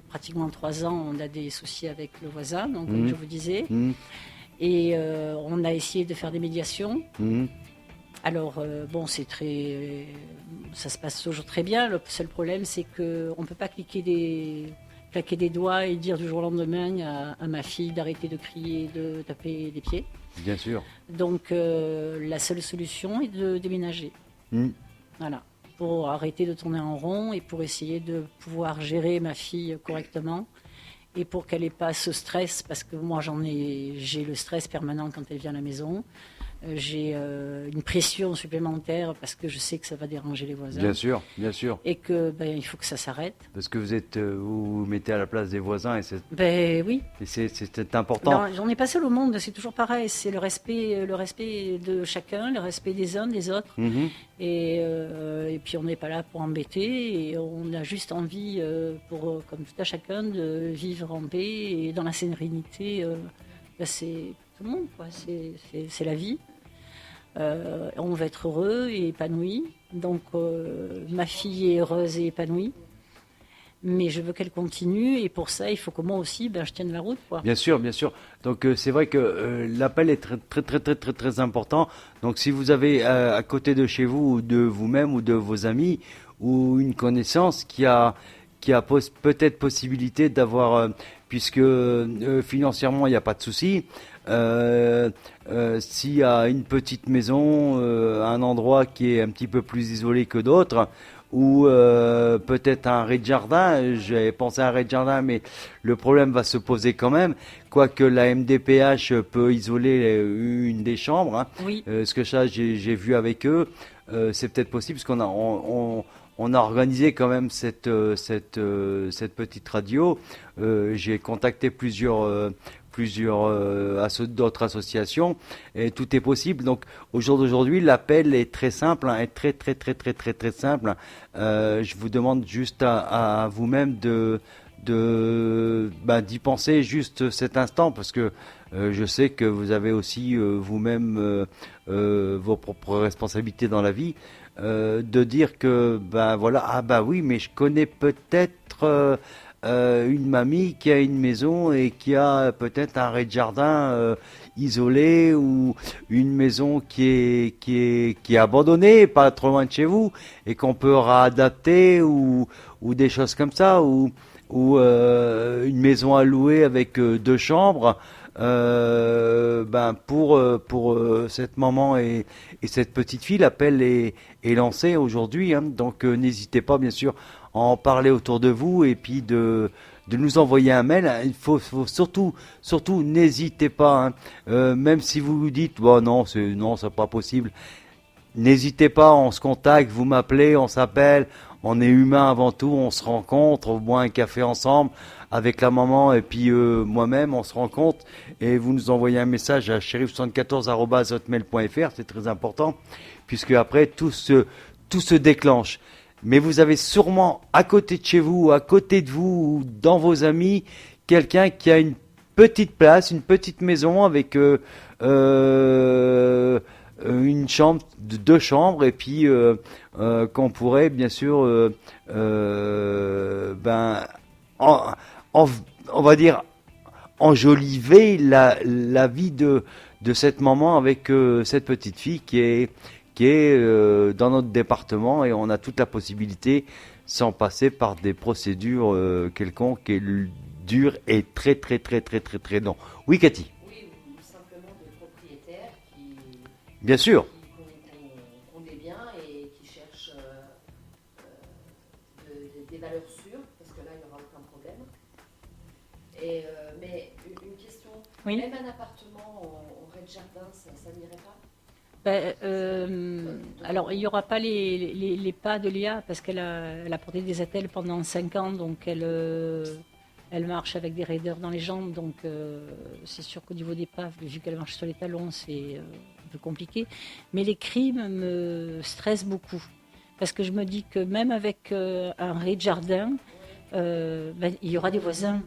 pratiquement 3 ans, on a des soucis avec le voisin, donc comme je vous disais. Mhm, Et on a essayé de faire des médiations. mhm. Alors, ça se passe toujours très bien. Le seul problème, c'est qu'on ne peut pas claquer des doigts et dire du jour au lendemain à ma fille d'arrêter de crier, de taper des pieds. Bien sûr. Donc, la seule solution est de déménager. Mhm. Voilà. Pour arrêter de tourner en rond et pour essayer de pouvoir gérer ma fille correctement. Et pour qu'elle n'ait pas ce stress, parce que moi j'ai le stress permanent quand elle vient à la maison. J'ai une pression supplémentaire parce que je sais que ça va déranger les voisins. Bien sûr, bien sûr. Et que il faut que ça s'arrête. Parce que vous vous mettez à la place des voisins et Oui. c'est important. Non, on n'est pas seul au monde, c'est toujours pareil. C'est le respect de chacun, le respect des uns des autres. Mhm. Et puis on n'est pas là pour embêter. Et on a juste envie, comme tout à chacun, de vivre en paix et dans la sérénité. C'est tout le monde, quoi. C'est la vie. On va être heureux et épanoui. Donc ma fille est heureuse et épanouie. Mais je veux qu'elle continue et pour ça, il faut que moi aussi, je tienne la route, quoi. Bien sûr, bien sûr. Donc c'est vrai que l'appel est très, très, très, très, très, très important. Donc si vous avez à côté de chez vous ou de vous-même ou de vos amis ou une connaissance qui a peut-être possibilité d'avoir, puisque financièrement il n'y a pas de souci. S'il y a une petite maison, un endroit qui est un petit peu plus isolé que d'autres, ou peut-être un rez-de-jardin, j'ai pensé à un rez-de-jardin, mais le problème va se poser quand même, quoique la MDPH peut isoler une des chambres, hein. Oui. Ce que ça, j'ai vu avec eux, c'est peut-être possible, parce qu'on a organisé quand même cette petite radio. J'ai contacté plusieurs d'autres associations et tout est possible. Donc au jour d'aujourd'hui, l'appel est très simple, hein, est très très très très très très simple. Je vous demande juste à vous-même d'y penser juste cet instant, parce que je sais que vous avez aussi vous-même vos propres responsabilités dans la vie. De dire que oui, mais je connais peut-être une mamie qui a une maison et qui a peut-être un rez-de-jardin isolé ou une maison qui est abandonnée, pas trop loin de chez vous, et qu'on peut réadapter ou des choses comme ça, ou une maison à louer avec 2 chambres. Pour cette maman et cette petite fille, l'appel est lancé aujourd'hui, hein. Donc n'hésitez pas, bien sûr, à en parler autour de vous et puis de nous envoyer un mail. Il faut surtout n'hésitez pas, hein. Même si vous vous dites non, c'est pas possible, n'hésitez pas, on se contacte, vous m'appelez, on s'appelle, on est humain avant tout, on se rencontre, on boit un café ensemble avec la maman et puis moi-même, on se rencontre et vous nous envoyez un message à shérif74@hotmail.fr, c'est très important, puisque après tout se déclenche. Mais vous avez sûrement à côté de chez vous, à côté de vous, ou dans vos amis, quelqu'un qui a une petite place, une petite maison avec une chambre, 2 chambres, et puis qu'on pourrait bien sûr, on va dire, enjoliver la vie de cette maman avec cette petite fille qui est dans notre département, et on a toute la possibilité, sans passer par des procédures quelconques et dures et très très très très très très longues. Oui, Cathy. Oui, ou simplement de propriétaires qui... Bien sûr. qu'on est bien et qui cherchent des valeurs sûres, parce que là, il n'y aura aucun problème. Mais une question, Oui. même un appartement en rez-de-jardin, ça n'irait pas? Alors, il n'y aura pas les pas de Léa, parce qu'elle a porté des attelles pendant 5 ans, donc elle marche avec des raideurs dans les jambes, donc c'est sûr qu'au niveau des pas, vu qu'elle marche sur les talons, c'est un peu compliqué. Mais les crimes me stressent beaucoup, parce que je me dis que même avec un rez-de-jardin, il y aura des voisins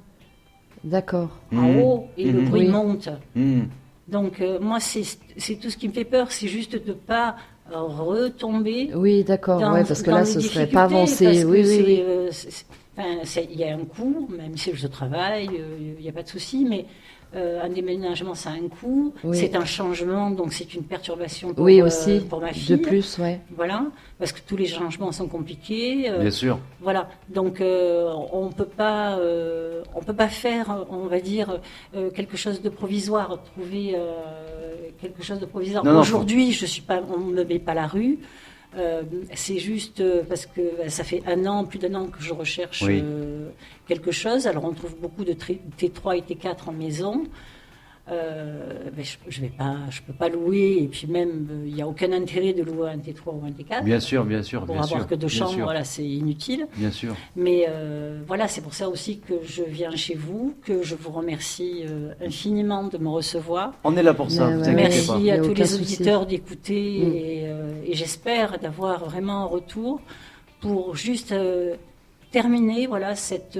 D'accord. en haut, et le bruit Oui. monte. Mmh. Donc moi, c'est tout ce qui me fait peur, c'est juste de ne pas retomber. Oui, d'accord, dans- ouais, parce que dans là, les ce serait pas difficultés, avancé. parce que Oui, oui, oui. il y a un coût, même si je travaille, il n'y a pas de souci, mais un déménagement, ça a un coût. Oui. C'est un changement, donc c'est une perturbation pour, Oui, aussi, pour ma fille. de plus, ouais. Voilà, parce que tous les changements sont compliqués. Bien sûr. Voilà, donc on peut pas faire, on va dire, quelque chose de provisoire, trouver quelque chose de provisoire. Non, Aujourd'hui, on ne me met pas la rue. C'est juste parce que ça fait plus d'un an que je recherche Oui. quelque chose. Alors on trouve beaucoup de T3 et T4 en maison. Mais je peux pas louer, et puis même il n'y a aucun intérêt de louer un T3 ou un T4. Bien sûr, bien sûr, Pour bien avoir sûr. que 2 bien chambres, sûr, voilà, c'est inutile. bien sûr. Mais voilà, c'est pour ça aussi que je viens chez vous, que je vous remercie infiniment de me recevoir. On est là pour ça, Ouais, vous ouais. inquiétez Merci pas. Il y a à tous aucun les souci. auditeurs d'écouter, et j'espère d'avoir vraiment un retour pour juste terminer cette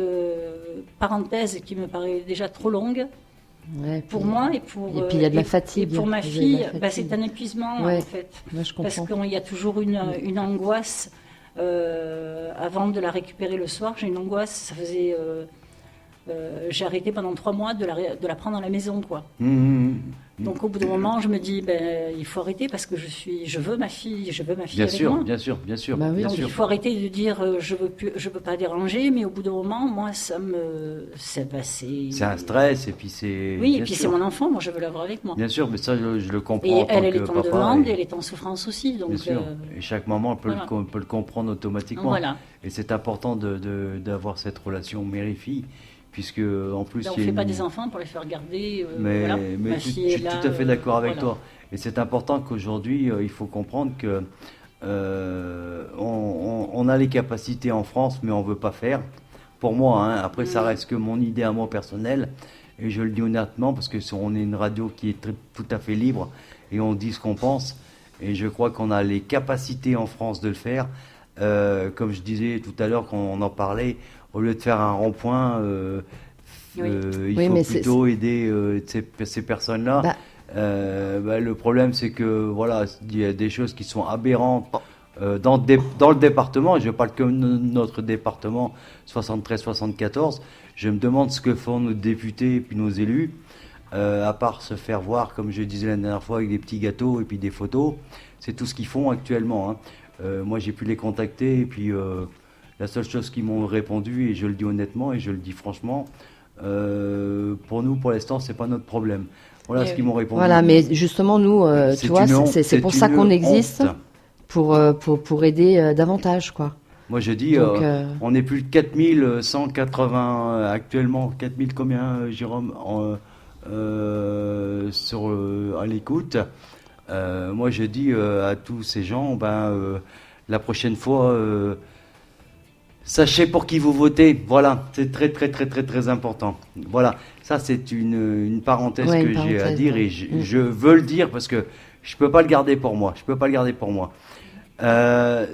parenthèse qui me paraît déjà trop longue Ouais, pour puis- moi et pour, et puis il y a de la fatigue. et pour ma Vous avez de fille. la fatigue. C'est un épuisement Ouais. en fait. Moi, je Parce comprends. qu'il y a toujours une angoisse. Avant de la récupérer le soir, j'ai une angoisse. Ça faisait. J'ai arrêté pendant 3 mois de la prendre à la maison, quoi. Donc au bout d'un moment, je me dis, il faut arrêter parce que je veux ma fille Bien avec sûr, moi. bien sûr, bien sûr, Bah oui. bien Donc sûr. il faut arrêter de dire je veux pas déranger, mais au bout d'un moment, moi c'est C'est un stress et puis c'est. Oui, et bien puis sûr. c'est mon enfant, moi je veux l'avoir avec moi. Bien sûr, mais ça je le comprends Et en tant elle que est en papa. demande, et- elle est en souffrance aussi, donc Bien sûr. Et chaque maman peut, voilà. peut le comprendre automatiquement. voilà. Et c'est important d'avoir cette relation mère-fille, puisque en plus. Là, on il y a fait pas une- des enfants pour les faire garder. Mais, voilà. mais Ma je fille suis est là, tout à fait d'accord avec voilà. toi. Et c'est important qu'aujourd'hui, il faut comprendre que on a les capacités en France, mais on veut pas faire. Pour moi, hein. Après, ça reste que mon idée à moi personnelle. Et je le dis honnêtement, parce que on est une radio qui est tout à fait libre et on dit ce qu'on pense. Et je crois qu'on a les capacités en France de le faire. Comme je disais tout à l'heure quand on en parlait, au lieu de faire un rond-point, Oui. il Oui, faut mais c'est- plutôt aider ces personnes-là. Bah. Le problème, c'est que voilà, il y a des choses qui sont aberrantes dans le département, je parle que de notre département 73-74, je me demande ce que font nos députés et puis nos élus, à part se faire voir, comme je disais la dernière fois, avec des petits gâteaux et puis des photos. C'est tout ce qu'ils font actuellement, hein. Moi, j'ai pu les contacter et puis la seule chose qu'ils m'ont répondu, et je le dis honnêtement et je le dis franchement, pour nous, pour l'instant, c'est pas notre problème. Voilà ce qu'ils m'ont répondu. Voilà, mais justement, nous, tu vois, c'est pour ça qu'on existe, pour aider davantage, quoi. Moi, je dis, Donc, on n'est plus de 4180 actuellement. 4000 combien, Jérôme, à l'écoute. Moi, je dis à tous ces gens, la prochaine fois, sachez pour qui vous votez. Voilà, c'est très, très, très, très, très important. Voilà, ça, c'est une parenthèse que j'ai à dire, et je veux le dire parce que je peux pas le garder pour moi.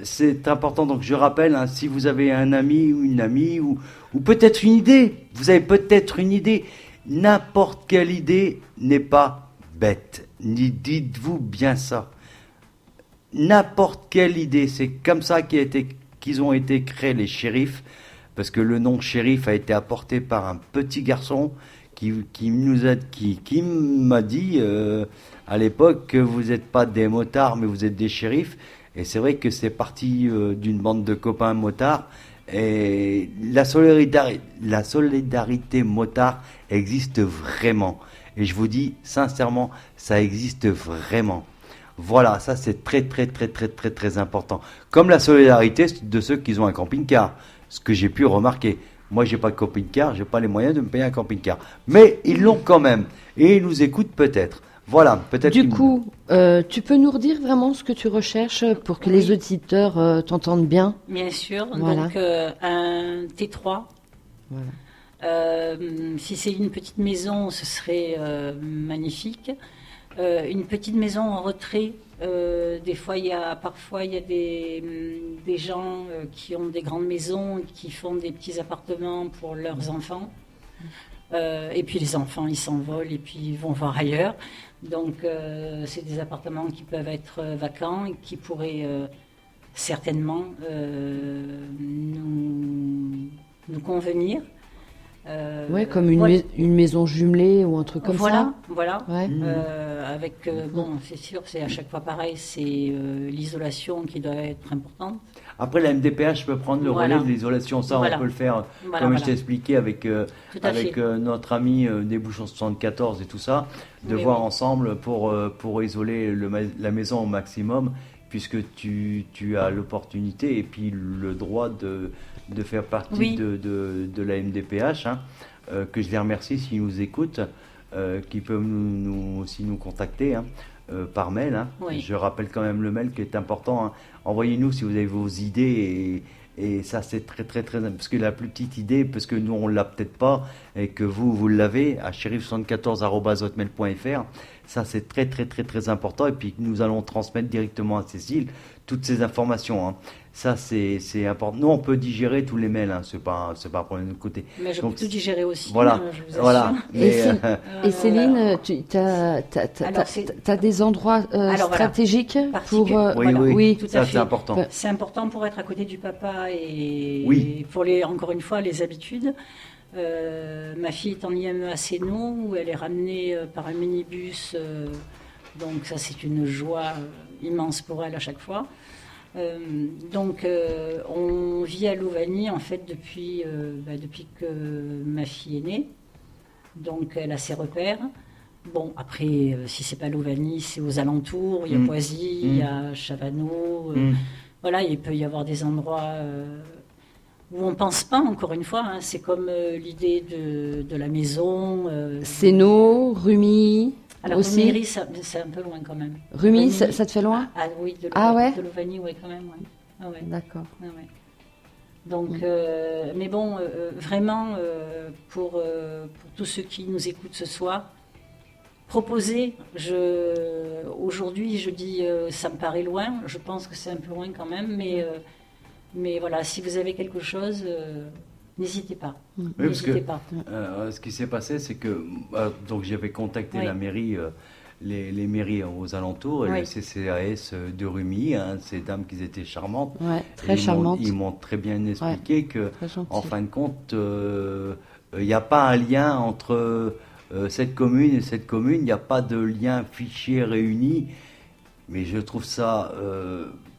C'est important, donc je rappelle, hein, si vous avez un ami ou une amie ou peut-être une idée, vous avez peut-être une idée, n'importe quelle idée n'est pas bête, dites-vous bien ça. N'importe quelle idée, c'est comme ça qu'ils ont été créés, les shérifs, parce que le nom shérif a été apporté par un petit garçon qui m'a dit à l'époque que vous n'êtes pas des motards mais vous êtes des shérifs. Et c'est vrai que c'est parti d'une bande de copains motards. Et la solidarité motard existe vraiment. Et je vous dis sincèrement, ça existe vraiment. Voilà, ça c'est très très très très très très important. Comme la solidarité de ceux qui ont un camping-car. Ce que j'ai pu remarquer. Moi, j'ai pas de camping-car, j'ai pas les moyens de me payer un camping-car. Mais ils l'ont quand même. Et ils nous écoutent peut-être. Voilà, peut-être. Du coup, tu peux nous redire vraiment ce que tu recherches pour que les auditeurs t'entendent bien? Bien sûr, Voilà. donc un T3. Voilà. Si c'est une petite maison, ce serait magnifique. Une petite maison en retrait, parfois il y a des gens qui ont des grandes maisons et qui font des petits appartements pour leurs enfants. Et puis les enfants, ils s'envolent et puis ils vont voir ailleurs. Donc c'est des appartements qui peuvent être vacants et qui pourraient certainement nous convenir. Ouais, comme une maison jumelée ou un truc comme ça. Voilà. Ouais. C'est sûr, c'est à chaque fois pareil, c'est l'isolation qui doit être importante. Après, la MDPH peut prendre le relais de l'isolation. Ça, on peut le faire, comme je t'ai expliqué, avec notre ami des Bouchons 74 et tout ça, voir ensemble pour isoler la maison au maximum, puisque tu as l'opportunité et puis le droit de faire partie de la MDPH, hein, que je les remercie s'ils nous écoutent, qui peuvent aussi nous contacter, hein, par mail. Hein. Oui. Je rappelle quand même le mail qui est important. Hein. Envoyez-nous si vous avez vos idées et ça c'est très très très, parce que la plus petite idée, parce que nous on l'a peut-être pas et que vous l'avez, à shérif74@hotmail.fr, ça c'est très très très très important, et puis nous allons transmettre directement à Cécile toutes ces informations, hein. Ça c'est important. Nous on peut digérer tous les mails, hein. C'est pas un problème de notre côté. Mais je peux tout digérer aussi. Voilà, je vous assure. voilà. Et Céline, tu as des endroits stratégiques pour oui, tout ça à fait. c'est important. C'est important pour être à côté du papa et pour encore une fois les habitudes. Ma fille est en IME à Sénon, où elle est ramenée par un minibus, donc ça c'est une joie immense pour elle à chaque fois. On vit à Louvagny en fait depuis que ma fille est née, donc elle a ses repères. Bon, après, si c'est pas Louvagny, c'est aux alentours, il y a Poisy, il y a Chavanot, voilà, il peut y avoir des endroits où on pense pas, encore une fois, hein, c'est comme l'idée de la maison. Sénot, Rumi. Alors, aussi. Rumilly, c'est un peu loin quand même. Rumi, ça te fait loin? Ah oui, de Louvagny, oui, quand même. Ouais. Ah, ouais. D'accord. Ah, ouais. Donc, mais bon, vraiment, pour tous ceux qui nous écoutent ce soir, proposer, aujourd'hui, je dis, ça me paraît loin, je pense que c'est un peu loin quand même, mais voilà, si vous avez quelque chose, n'hésitez pas. Oui, parce que ce qui s'est passé, c'est que donc j'avais contacté la mairie les mairies aux alentours, Oui. le CCAS de Rumi, hein, ces dames qui étaient charmantes. Ouais, Et très charmante. Ils m'ont très bien expliqué que, Très gentille. en fin de compte, il n'y a pas un lien entre cette commune et cette commune, il n'y a pas de lien fichier réuni, mais je trouve ça,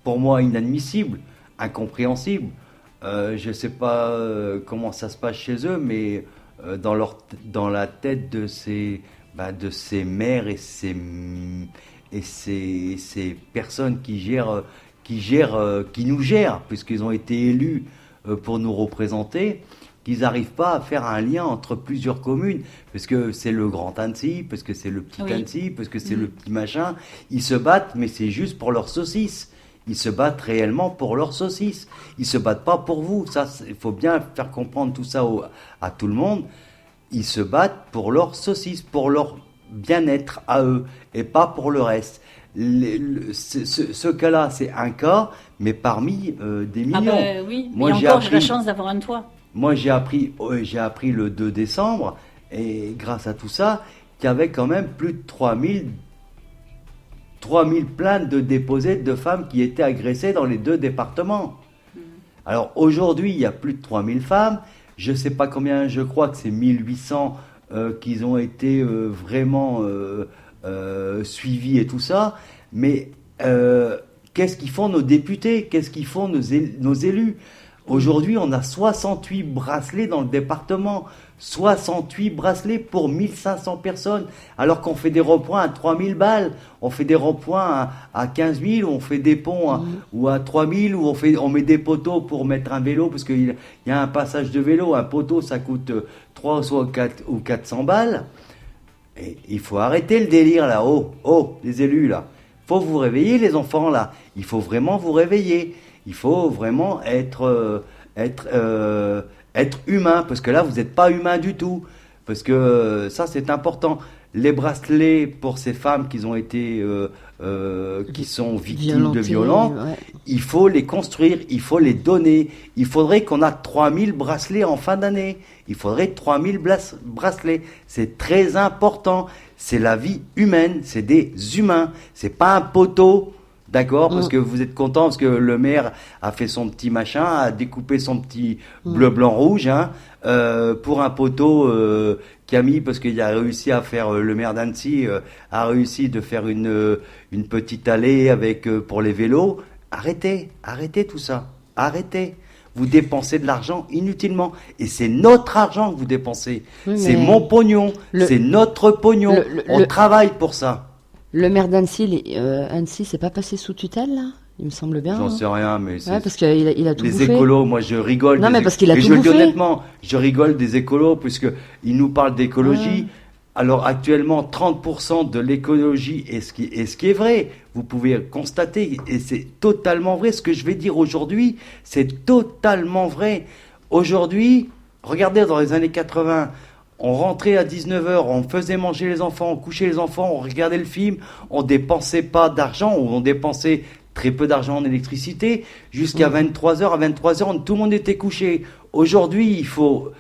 pour moi, inadmissible, incompréhensible. Je ne sais pas comment ça se passe chez eux, mais dans la tête de ces maires et ces personnes qui nous gèrent, puisqu'ils ont été élus pour nous représenter, qu'ils n'arrivent pas à faire un lien entre plusieurs communes, parce que c'est le grand Annecy, parce que c'est le petit Oui. Annecy, parce que c'est le petit machin. Ils se battent, mais c'est juste pour leurs saucisses. Ils se battent réellement pour leurs saucisses. Ils se battent pas pour vous. Ça, il faut bien faire comprendre tout ça à tout le monde. Ils se battent pour leurs saucisses, pour leur bien-être à eux, et pas pour le reste. Ce cas-là, c'est un cas, mais parmi des millions. Ah ben oui, Moi, mais j'ai encore, j'ai la appris- chance d'avoir un toit. Moi, j'ai appris le 2 décembre, et grâce à tout ça, qu'il y avait quand même plus de 3000 plaintes de déposées de femmes qui étaient agressées dans les 2 départements. Alors aujourd'hui, il y a plus de 3000 femmes. Je ne sais pas combien, je crois que c'est 1800 qui ont été vraiment suivies et tout ça. Mais qu'est-ce qu'ils font nos députés? Qu'est-ce qu'ils font nos élus? Aujourd'hui, on a 68 bracelets dans le département. 68 bracelets pour 1500 personnes. Alors qu'on fait des ronds-points à 3000 balles. On fait des ronds-points à 15 000. On fait des ponts ou à 3000. Ou on met des poteaux pour mettre un vélo. Parce qu'il y a un passage de vélo. Un poteau, ça coûte 3 ou 400 balles. Et il faut arrêter le délire là. Oh, les élus là. Faut vous réveiller, les enfants là. Il faut vraiment vous réveiller. Il faut vraiment être humain, parce que là, vous n'êtes pas humain du tout. Parce que ça, c'est important. Les bracelets pour ces femmes qui ont été, qui sont victimes de violences, ouais. il faut les construire, il faut les donner. Il faudrait qu'on a 3000 bracelets en fin d'année. Il faudrait 3000 bracelets. C'est très important. C'est la vie humaine. C'est des humains. C'est pas un poteau. D'accord, parce que vous êtes content parce que le maire a fait son petit machin, a découpé son petit bleu, blanc, rouge, hein, pour un poteau qu'il a mis parce qu'il a réussi à faire, le maire d'Annecy a réussi de faire une petite allée avec pour les vélos. Arrêtez tout ça, arrêtez. Vous dépensez de l'argent inutilement. Et c'est notre argent que vous dépensez. Oui, C'est mais mon pognon, c'est notre pognon. On travaille pour ça. Le maire d'Annecy, Annecy, c'est pas passé sous tutelle, là? Il me semble bien. J'en hein. sais rien, mais c'est... Ouais, parce qu'il a tout Les bouffé. écolos, moi je rigole. Non, mais parce qu'il a et tout je le dis bouffé. honnêtement, je rigole des écolos puisque ils nous parlent d'écologie. Alors actuellement, 30% de l'écologie est ce qui est vrai. Vous pouvez constater, et c'est totalement vrai. Ce que je vais dire aujourd'hui, c'est totalement vrai. Aujourd'hui, regardez dans les années 80, on rentrait à 19h, on faisait manger les enfants, on couchait les enfants, on regardait le film, on dépensait pas d'argent, ou on dépensait très peu d'argent en électricité, jusqu'à 23h. À 23h, tout le monde était couché. Aujourd'hui, il faut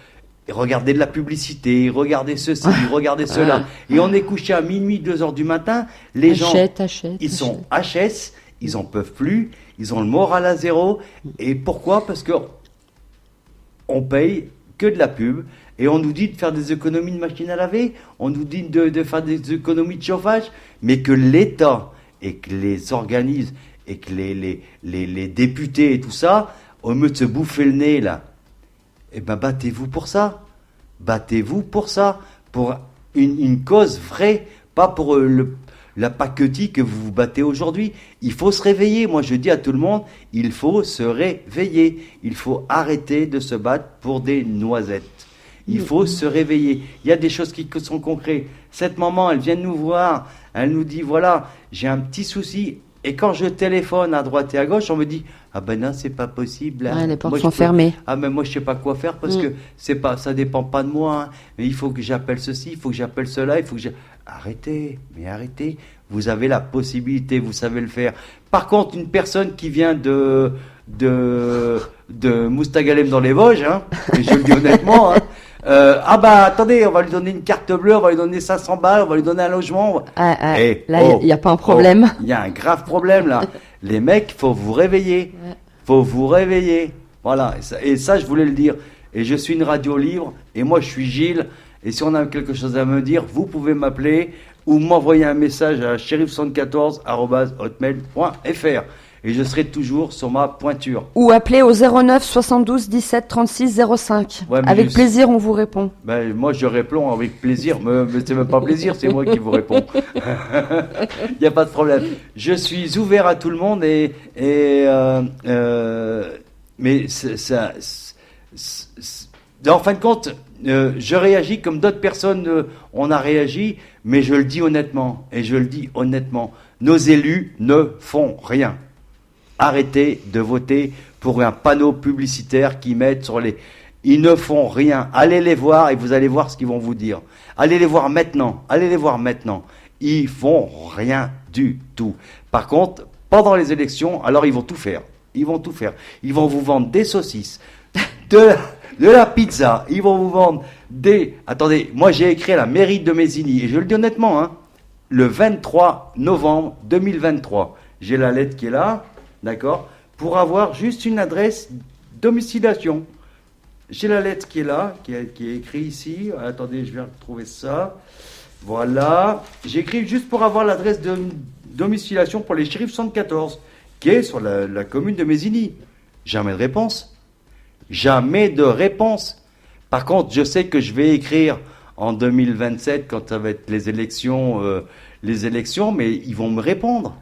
regarder de la publicité, regarder ceci, regarder cela. Et on est couché à minuit, 2h du matin. Les gens, ils sont HS, ils en peuvent plus, ils ont le moral à zéro. Et pourquoi? Parce que on paye que de la pub. Et on nous dit de faire des économies de machines à laver, on nous dit de faire des économies de chauffage, mais que l'État et que les organismes et que les députés et tout ça, au lieu de se bouffer le nez là, eh ben battez-vous pour ça. Battez-vous pour ça, pour une cause vraie, pas pour la paquetie que vous vous battez aujourd'hui. Il faut se réveiller. Moi, je dis à tout le monde, il faut se réveiller. Il faut arrêter de se battre pour des noisettes. Il faut se réveiller. Il y a des choses qui sont concrètes. Cette maman, elle vient de nous voir. Elle nous dit, voilà, j'ai un petit souci. Et quand je téléphone à droite et à gauche, on me dit, ah ben non, c'est pas possible. Hein. Ouais, les portes Moi, sont fermées. Ah mais moi, je sais pas quoi faire parce que ça dépend pas de moi. Hein. Mais il faut que j'appelle ceci, il faut que j'appelle cela, il faut que arrêtez. Vous avez la possibilité, vous savez le faire. Par contre, une personne qui vient de Moustagalem dans les Vosges, hein, et je le dis honnêtement, hein, Attendez, on va lui donner une carte bleue, on va lui donner 500 balles, on va lui donner un logement. Eh, Là, il n'y a pas un problème. Il y a un grave problème là. Les mecs, faut vous réveiller. Faut vous réveiller. Voilà. Et ça, je voulais le dire. Et je suis une radio libre. Et moi, je suis Gilles. Et si on a quelque chose à me dire, vous pouvez m'appeler ou m'envoyer un message à shérif74@hotmail.fr. Et je serai toujours sur ma pointure. Ou appelez au 09 72 17 36 05. Ouais, mais Avec je- plaisir, on vous répond. Ben, moi, je réponds avec plaisir. Mais c'est même pas plaisir, c'est moi qui vous réponds. Il n'y a pas de problème. Je suis ouvert à tout le monde mais en fin de compte, je réagis comme d'autres personnes on a réagi, mais je le dis honnêtement. Et je le dis honnêtement. Nos élus ne font rien. Arrêtez de voter pour un panneau publicitaire qu'ils mettent sur les... Ils ne font rien. Allez les voir et vous allez voir ce qu'ils vont vous dire. Allez les voir maintenant. Allez les voir maintenant. Ils font rien du tout. Par contre, pendant les élections, alors ils vont tout faire. Ils vont tout faire. Ils vont vous vendre des saucisses, de la pizza. Ils vont vous vendre des... Attendez, moi j'ai écrit à la mairie de Mézigny, et je le dis honnêtement, hein, le 23 novembre 2023. J'ai la lettre qui est là, d'accord, pour avoir juste une adresse domiciliation. J'ai la lettre qui est là, qui est écrite ici. Attendez, je vais retrouver ça. Voilà. J'ai écrit juste pour avoir l'adresse de domiciliation pour les shérifs 74, qui est sur la commune de Mézigny. Jamais de réponse. Jamais de réponse. Par contre, je sais que je vais écrire en 2027, quand ça va être les élections, mais ils vont me répondre.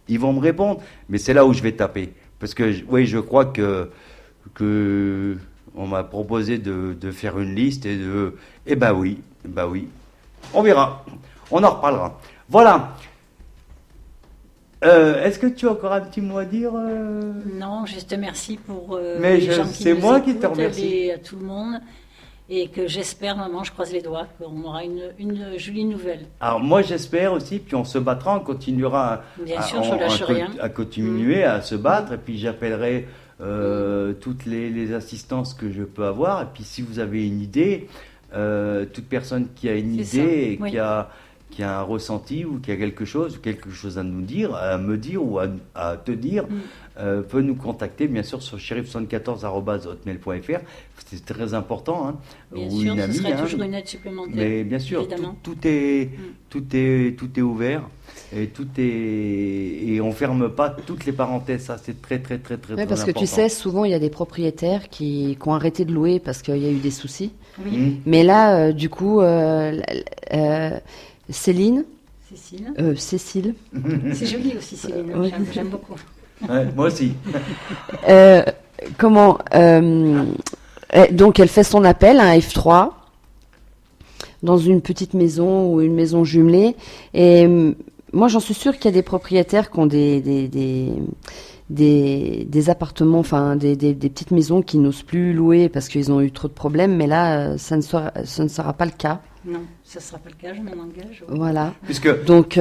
Ils vont me répondre. Mais c'est là où je vais taper. Parce que, oui, je crois que on m'a proposé de faire une liste et de... Eh ben oui. On verra. On en reparlera. Voilà. Est-ce que tu as encore un petit mot à dire Non, juste merci pour Mais les gens qui c'est nous moi qui te écoutent remercie. et à tout le monde. Et que j'espère, maman, je croise les doigts, qu'on aura une jolie nouvelle. Alors moi j'espère aussi, puis on se battra, on continuera Bien sûr, je lâche rien. à continuer à se battre, et puis j'appellerai toutes les assistances que je peux avoir, et puis si vous avez une idée, toute personne qui a une C'est idée ça, et qui a un ressenti ou qui a quelque chose à nous dire, à me dire ou à te dire, peut nous contacter bien sûr sur shérif74@hotmail.fr. C'est très important, hein, Bien ou sûr, une amie, ce serait hein. toujours une aide supplémentaire. Mais bien sûr, évidemment. tout est ouvert et et on ferme pas toutes les parenthèses. Ça, c'est très Ouais, très parce que important. tu sais, souvent il y a des propriétaires qui ont arrêté de louer parce qu'il y a eu des soucis. Oui, Mais là, du coup, Cécile, Cécile. C'est joli aussi, Céline. Oui. J'aime beaucoup. Ouais, moi aussi. donc elle fait son appel à un F3 dans une petite maison ou une maison jumelée. Et moi, j'en suis sûre qu'il y a des propriétaires qui ont des appartements, enfin des petites maisons qui n'osent plus louer parce qu'ils ont eu trop de problèmes. Mais là, ce ne sera pas le cas. Non, ça ne sera pas le cas, je m'en engage. Voilà. Puisque, Donc,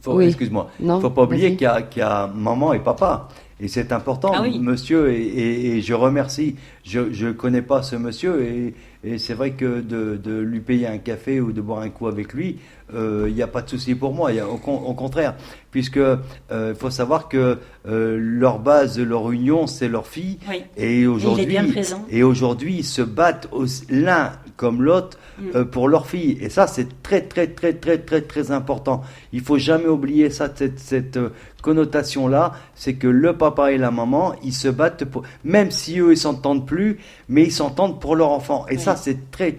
oui. excuse-moi, Non, faut pas oublier vas-y. qu'il y a maman et papa. Et c'est important, Ah oui. monsieur, et je remercie. Je connais pas ce monsieur, et c'est vrai que de lui payer un café ou de boire un coup avec lui, il n'y a pas de souci pour moi. Au contraire, puisque faut savoir que leur base, leur union, c'est leur fille. Oui. Et aujourd'hui, il est bien présent. et aujourd'hui, ils se battent l'un comme l'autre pour leur fille. Et ça, c'est très important. Il faut jamais oublier ça, cette connotation-là, c'est que le papa et la maman, ils se battent pour, même si eux ils s'entendent plus, mais ils s'entendent pour leur enfant. Et Oui. ça, c'est très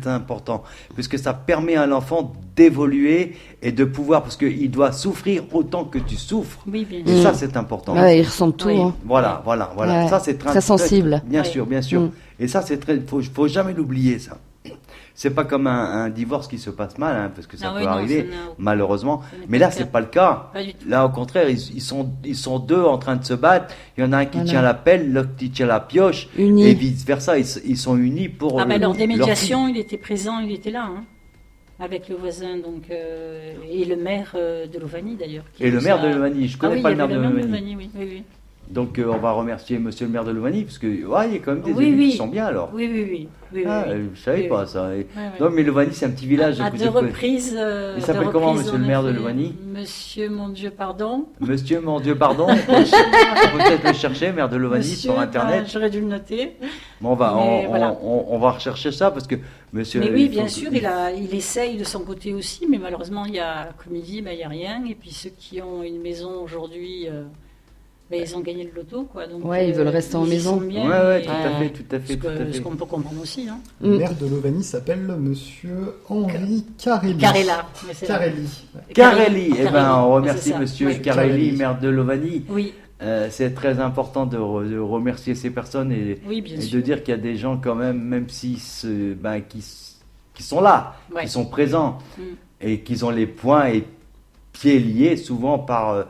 important, puisque ça permet à l'enfant d'évoluer et de pouvoir, parce qu'il doit souffrir autant que tu souffres. Oui, bien Et sûr. ça, c'est important. Ouais, ils ressentent tout. Oui. Hein. Voilà. Ouais, Ça, c'est très sensible. Bien Oui. sûr. Mm. Et ça, c'est faut jamais l'oublier, ça. C'est pas comme un divorce qui se passe mal, hein, parce que ça Ah peut oui, non, arriver, ça n'a- malheureusement. ça n'est Mais pas là, le c'est cas. pas le cas. Pas du tout. Là, au contraire, ils sont deux en train de se battre. Il y en a un qui Voilà. tient la pelle, l'autre qui tient la pioche, Unis. et vice versa. Ils sont unis pour. Ah ben, lors des leur médiations, il était présent, il était là, hein, avec le voisin, donc, et le maire de Louvagny d'ailleurs. qui Et le nous maire a- de Louvagny, je connais Ah oui, pas il y le maire avait de le maire de Louvagny. Louvagny, oui. Donc on va remercier Monsieur le maire de Louvagny, parce que ouais, il y a quand même des Oui, élus oui. qui sont bien alors. Oui, Ah, oui. je savais Oui, pas oui. ça. Ouais, ouais. Non, mais Louvagny, c'est un petit village. À que deux vous connaissez. reprises. Il s'appelle comment, monsieur le maire de Louvagny? Monsieur, mon Dieu, pardon. Monsieur, mon Dieu, pardon. On peut peut-être le chercher, maire de Louvagny, Monsieur, sur Internet. j'aurais dû le noter. Bon, Mais voilà. on va rechercher ça parce que monsieur. Mais oui, il faut bien que- sûr, il essaye de son côté aussi, mais malheureusement, il y a, comme il dit, il n'y a rien. Et puis ceux qui ont une maison aujourd'hui, ils ont gagné le loto, quoi. Donc, Ouais, ils veulent rester en y maison. sont bien, Ouais, et- tout à fait, tout à fait, ce tout à que- fait. ce qu'on peut comprendre aussi. Hein. Le maire de Louvagny s'appelle Monsieur Henri Carelli. Carella. mais c'est- Carelli. Carelli, eh ben, on Carelli, remercie c'est ça. monsieur Oui. Carelli, Carelli. maire de Louvagny. Oui, C'est très important de remercier ces personnes oui, bien et sûr. de dire qu'il y a des gens quand même qui sont là, Ouais. qui sont présents Mm. et qui ont les poings et pieds liés souvent par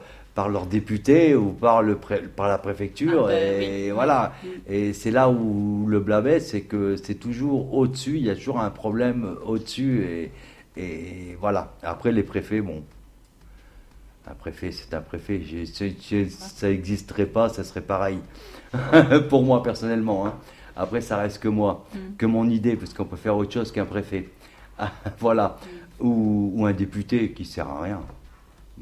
leurs députés ou par la préfecture. Ah, ben, et oui. voilà. Mm. Et c'est là où le blabet, c'est que c'est toujours au-dessus, il y a toujours un problème au-dessus. Et voilà. Après, les préfets, bon. Un préfet, c'est un préfet. Ça n'existerait pas, ça serait pareil. Pour moi, personnellement. Hein. Après, ça reste que moi, que mon idée, parce qu'on peut faire autre chose qu'un préfet. Voilà. Ou un député qui sert à rien.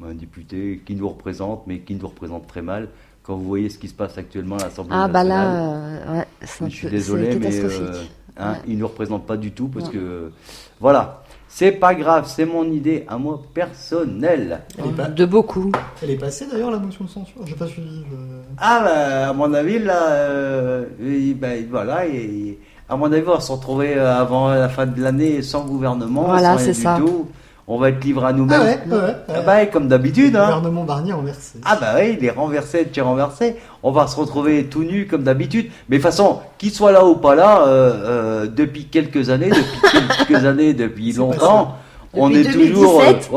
Un député qui nous représente, mais qui nous représente très mal. Quand vous voyez ce qui se passe actuellement à l'Assemblée Ah, bah nationale, là, ouais, c'est un je suis peu- désolé, c'est mais catastrophique. hein, Ouais. il ne nous représente pas du tout, parce Non. que voilà. C'est pas grave, c'est mon idée à moi personnelle. De beaucoup. Elle est passée d'ailleurs la motion de censure. J'ai pas suivi. Ah, bah, à mon avis, là, voilà, et à mon avis, on va se retrouver avant la fin de l'année sans gouvernement, Voilà, sans rien c'est du ça. tout. On va être livré à nous-mêmes. Ah ouais. Ah bah, comme d'habitude, Le hein. gouvernement Barnier renversé. Ah bah oui, il est renversé, tu es renversé. On va se retrouver tout nu comme d'habitude. Mais de toute façon, qu'il soit là ou pas là, depuis quelques années, depuis C'est longtemps, on Depuis est toujours, 2017.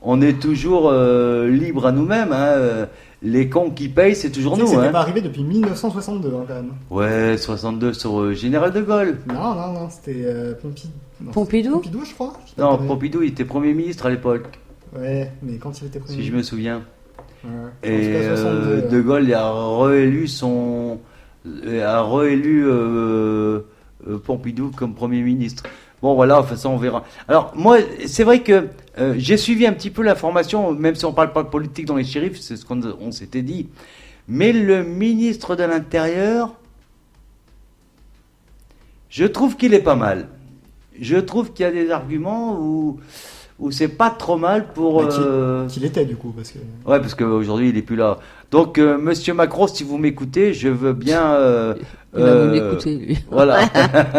on est toujours libre à nous-mêmes. Hein. Les cons qui payent, c'est toujours Tu sais que nous. c'était Hein. pas arrivé depuis 1962 hein, quand même. Ouais, 62 sur Général de Gaulle. Non, c'était Pompidou. Non, Pompidou Pompidou, je crois. Je sais pas Non, comment- Pompidou, il était Premier ministre à l'époque, Ouais, mais quand il était premier. si je me souviens. Ouais. En Et tout cas, 62, De Gaulle il a réélu Pompidou comme Premier ministre. Bon voilà, enfin ça on verra. Alors moi, c'est vrai que j'ai suivi un petit peu l'information, même si on parle pas de politique dans les shérifs, c'est ce qu'on s'était dit. Mais le ministre de l'Intérieur, je trouve qu'il est pas mal. Je trouve qu'il y a des arguments où c'est pas trop mal pour... Bah, qu'il était du coup, parce que. Ouais, parce qu'aujourd'hui, il n'est plus là. Donc, Monsieur Macron, si vous m'écoutez, je veux bien... Il va nous l'écouter, lui. Voilà.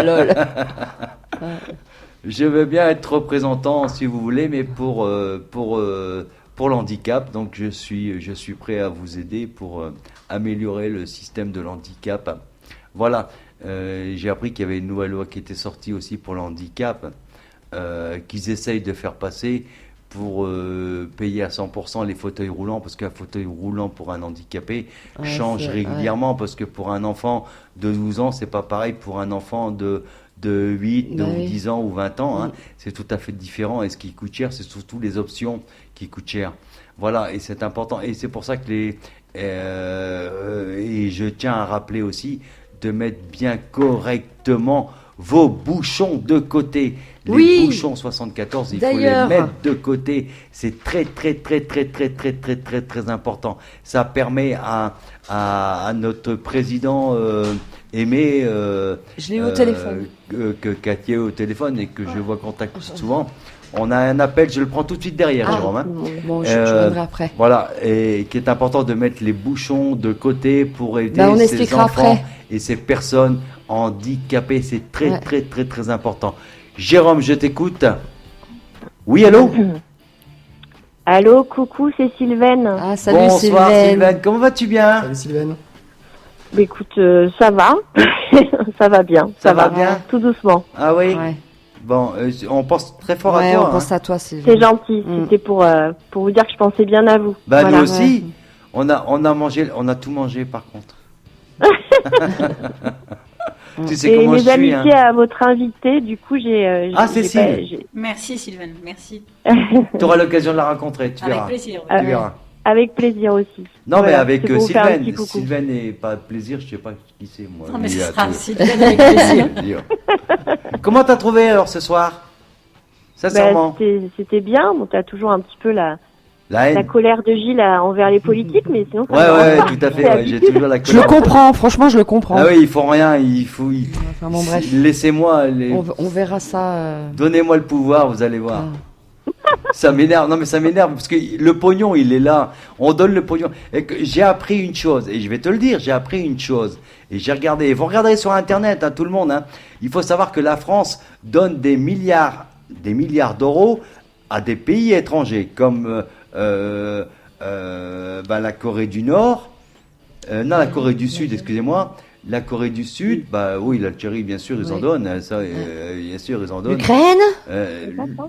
Lol. Je veux bien être représentant, si vous voulez, mais pour l'handicap. Donc, je suis prêt à vous aider pour améliorer le système de l'handicap. Voilà. J'ai appris qu'il y avait une nouvelle loi qui était sortie aussi pour le handicap, qu'ils essayent de faire passer pour payer à 100% les fauteuils roulants, parce qu'un fauteuil roulant pour un handicapé Ouais, change c'est- régulièrement, parce que pour un enfant de 12 ans, c'est pas pareil pour un enfant de 8, de Bah oui. 10 ans ou 20 ans. Hein. Mm. C'est tout à fait différent. Et ce qui coûte cher, c'est surtout les options qui coûtent cher. Voilà, et c'est important. Et c'est pour ça que et je tiens à rappeler aussi de mettre bien correctement vos bouchons de côté. Les Oui. bouchons 74, il faut les D'ailleurs. mettre de côté. C'est très important. Ça permet à notre président aimé, Je l'ai eu au téléphone. que Cathy est au téléphone et que je vois contacter souvent. On a un appel, je le prends tout de suite derrière, Jérôme. Hein. Bon, je reviendrai après. Voilà, et qui est important de mettre les bouchons de côté pour aider Bah, on ces expliquera enfants après. et ces personnes handicapées. C'est très, Ouais. très important. Jérôme, je t'écoute. Oui, allô? Allô, coucou, c'est Sylvaine. Ah, salut Bonsoir Sylvaine. Sylvaine, comment vas-tu bien? Salut Sylvaine. Bah, écoute, ça va. Ça va bien. Ça va bien? Tout doucement. Ah oui? Ouais, Bon, on pense très fort ouais, à toi. on pense hein. à toi Sylvaine. C'est gentil. Mm. C'était pour vous dire que je pensais bien à vous. Bah Voilà. nous aussi, on a tout mangé par contre. Tu sais Et comment mes je suis, hein. amitiés à votre invité, du coup, j'ai. Ah, j'ai Cécile. pas- j'ai- Merci Sylvaine, merci. Tu auras l'occasion de la rencontrer, tu Avec verras. plaisir. Ah, Tu verras. Avec plaisir aussi. Non, mais Voilà, avec c'est pour vous faire un Sylvain. petit coucou. Sylvain n'est pas de plaisir, je sais pas qui c'est, moi. Non, mais Lui, ce à sera tout. Sylvain avec plaisir. Comment t'as trouvé alors ce soir? Sincèrement. C'était bien. Bon, t'as toujours un petit peu la La haine. colère de Gilles envers les politiques, mais sinon ça Ouais, me dérange ouais, pas. tout à fait. C'est Ouais, j'ai habitué. toujours la Je le colère. comprends, franchement, je le comprends. Ah oui, ils font rien, Enfin, bon, bref. Laissez-moi les... On verra ça. Donnez-moi le pouvoir, vous allez voir. Ça m'énerve, non mais ça m'énerve parce que le pognon il est là, on donne le pognon. Et que j'ai appris une chose, et je vais te le dire, j'ai appris une chose. Et j'ai regardé, vous regarderez sur internet, hein, tout le monde. Hein. Il faut savoir que la France donne des milliards d'euros à des pays étrangers comme la Corée du Nord, non la Corée du Sud, excusez-moi. La Corée du Sud, bah oui, l'Algérie, bien sûr, ils en Oui. donnent, ça, bien sûr, ils en donnent. L'Ukraine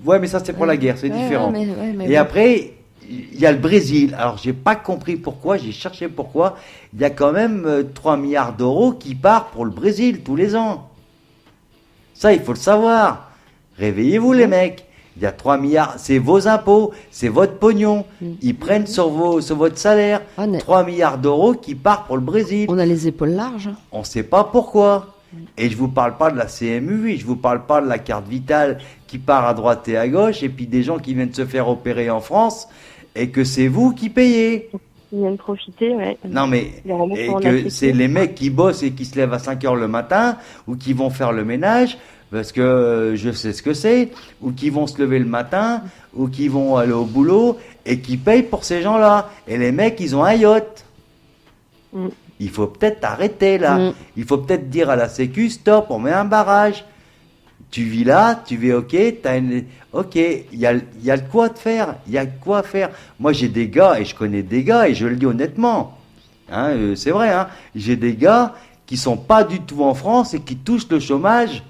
Ouais, mais ça, c'est pour la guerre, c'est Ouais, différent. mais Et bon. après, il y a le Brésil. Alors, j'ai pas compris pourquoi, j'ai cherché pourquoi. Il y a quand même 3 milliards d'euros qui partent pour le Brésil tous les ans. Ça, il faut le savoir. Réveillez-vous, les mecs. Il y a 3 milliards, c'est vos impôts, c'est votre pognon. Ils prennent sur votre salaire. Ah, mais 3 milliards d'euros qui partent pour le Brésil. on a les épaules larges. hein. On ne sait pas pourquoi. Et je vous parle pas de la CMU, je vous parle pas de la carte vitale qui part à droite et à gauche, et puis des gens qui viennent se faire opérer en France, et que c'est vous qui payez. Ils viennent profiter, ouais. Non mais, Les remboursements et de la que Sécu. c'est les mecs qui bossent et qui se lèvent à 5 heures le matin, ou qui vont faire le ménage, parce que je sais ce que c'est, ou qui vont se lever le matin, ou qui vont aller au boulot, et qui payent pour ces gens-là. Et les mecs, ils ont un yacht. Mm. Il faut peut-être arrêter là. Mm. Il faut peut-être dire à la Sécu, stop, on met un barrage. Tu vis là, tu vis ok, ok, il y a de quoi te faire, il y a de quoi faire. Moi j'ai des gars, et je connais des gars, et je le dis honnêtement, hein, c'est vrai, hein, j'ai des gars qui sont pas du tout en France et qui touchent le chômage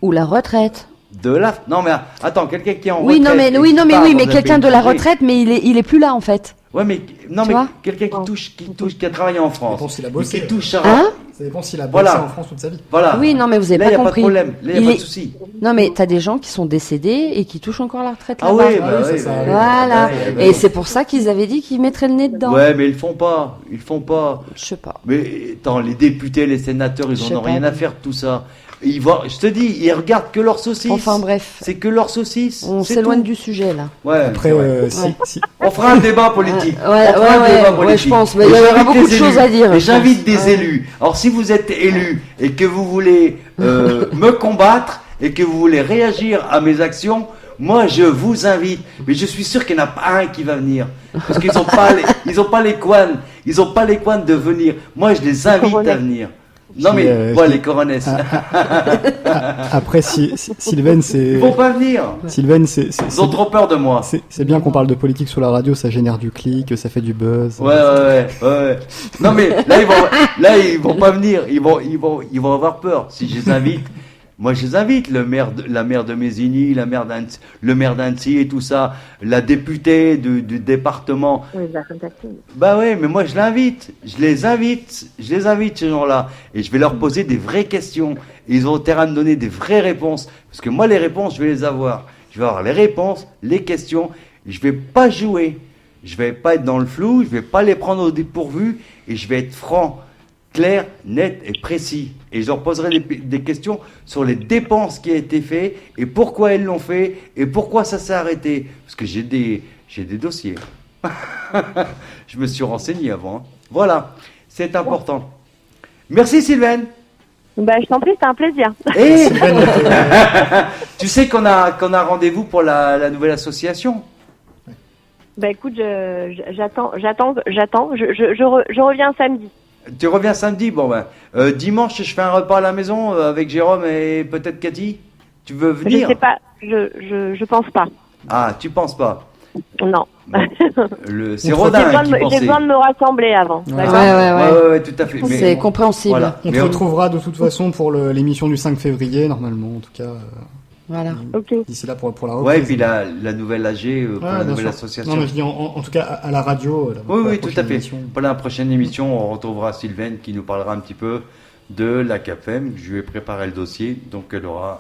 Ou la retraite. de la... Non mais attends, quelqu'un qui est en Oui, retraite... non, mais, et oui, qui non, mais, part oui, dans mais un quelqu'un pays de la étranger- retraite, mais il est plus là, en fait. Ouais, mais non, Tu mais vois quelqu'un qui a travaillé en Ça dépend France, s'il a et bossé. qui touche Hein Ça dépend s'il a bossé Voilà. en France toute sa vie. Voilà. Oui, non, mais vous avez Là, il pas n'y a pas de compris. problème, là, il n'y a Il pas est- de souci. Non, mais t'as des gens qui sont décédés et qui touchent encore la retraite Ah là-bas. oui, Ah bah oui, ça, oui, ça bah arrive. oui. Voilà. Bah oui, bah Et oui. c'est pour ça qu'ils avaient dit qu'ils mettraient le nez dedans. Ouais, mais ils le font pas. Ils le font pas. Je sais pas. Mais attends, les députés, les sénateurs, ils Je en sais ont pas. rien à faire de tout ça. Ils voient, je te dis, ils regardent que leurs saucisses. Enfin bref, C'est que leurs saucisses. on c'est s'éloigne tout. du sujet là. Ouais, Après, c'est vrai. on On fera un débat politique. Ouais, On fera un débat ouais, politique. je pense. Mais Et il y aura j'invite beaucoup les de choses élus. à dire. Et je j'invite pense. des Ouais. élus. Alors, si vous êtes élu et que vous voulez me combattre et que vous voulez réagir à mes actions, moi, je vous invite. Mais je suis sûr qu'il n'y en a pas un qui va venir. Parce qu'ils n'ont pas les couanes. Ils n'ont pas les couanes de venir. Moi, je les invite à venir. Non, mais, ouais, les coronesses. Après, Sylvain, c'est. Ils vont pas venir. Sylvain, Ils ont trop peur de moi. c'est bien qu'on parle de politique sur la radio, ça génère du clic, ça fait du buzz. Ouais. Non mais là ils vont pas venir, ils vont avoir peur. Si je les invite, moi je les invite, la maire de Mésigny, le maire d'Annecy et tout ça, la députée du département. On les a contactés. Bah ouais, mais moi je les invite ces gens-là, et je vais leur poser des vraies questions. Et ils ont intérêt à me donner des vraies réponses, parce que moi les réponses je vais les avoir. Je vais avoir les réponses, les questions. Je vais pas jouer. Je vais pas être dans le flou, je vais pas les prendre au dépourvu, et je vais être franc, clair, net et précis. Et je leur poserai des questions sur les dépenses qui ont été faites, et pourquoi elles l'ont fait, et pourquoi ça s'est arrêté. Parce que j'ai des dossiers. Je me suis renseigné avant. Hein. Voilà, c'est important. Merci Sylvain. Bah, je t'en prie, c'était un plaisir. Et tu sais qu'on a rendez-vous pour la nouvelle association. Bah, écoute, j'attends. Je reviens samedi. Tu reviens samedi, bon ben. Dimanche, je fais un repas à la maison avec Jérôme et peut-être Cathy. Tu veux Je venir? sais pas, je pense pas. Ah, tu penses pas? Non. C'est Rodin qui J'ai pensait. besoin de me rassembler avant. Ouais. D'accord Ouais, tout à fait. Mais C'est bon, compréhensible. voilà. On Mais te retrouvera de toute façon pour l'émission du 5 février, normalement, en tout cas. Voilà. Ok. D'ici là pour la reprise. Ouais, et puis la nouvelle AG pour Ouais, la bien nouvelle sûr. association. Non, mais je dis en tout cas à la radio. Oui, pour la tout à prochaine fait. émission. Pour la prochaine émission, on retrouvera Sylvaine qui nous parlera un petit peu de la CAPFEM. Je lui ai préparé le dossier, donc elle aura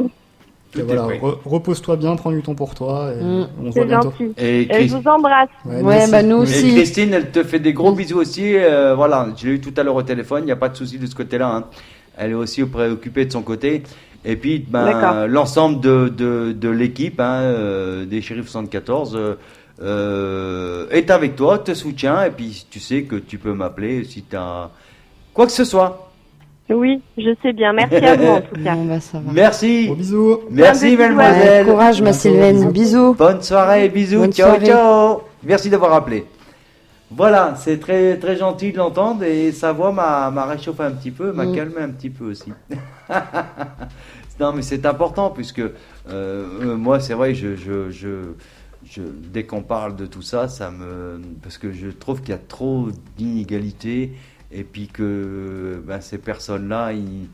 Tout est voilà, prêt. repose-toi bien, prends du temps pour toi et on se voit C'est bientôt. gentil. Et, Et je vous embrasse. Ouais, merci. bah nous et aussi. Christine, elle te fait des gros bisous aussi. Voilà, je l'ai eu tout à l'heure au téléphone, il n'y a pas de souci de ce côté-là. Hein. Elle est aussi préoccupée de son côté. Et puis, D'accord. l'ensemble de l'équipe des Shérifs 74 est avec toi, te soutient. Et puis, tu sais que tu peux m'appeler si tu as quoi que ce soit. Oui, je sais bien. Merci à vous en tout cas. Bon, bah, ça va. Merci. Gros bisous. Merci, Plein de bisous, mademoiselle. Ouais, courage, ma Bientôt, Sylvaine. bisous. Bisous. Bonne soirée, bisous. Bonne ciao, soirée. ciao. Merci d'avoir appelé. Voilà, c'est très, très gentil de l'entendre et sa voix m'a réchauffé un petit peu, m'a calmé un petit peu aussi. Non, mais c'est important puisque moi, c'est vrai, dès qu'on parle de tout ça, parce que je trouve qu'il y a trop d'inégalités et puis que ces personnes-là, ils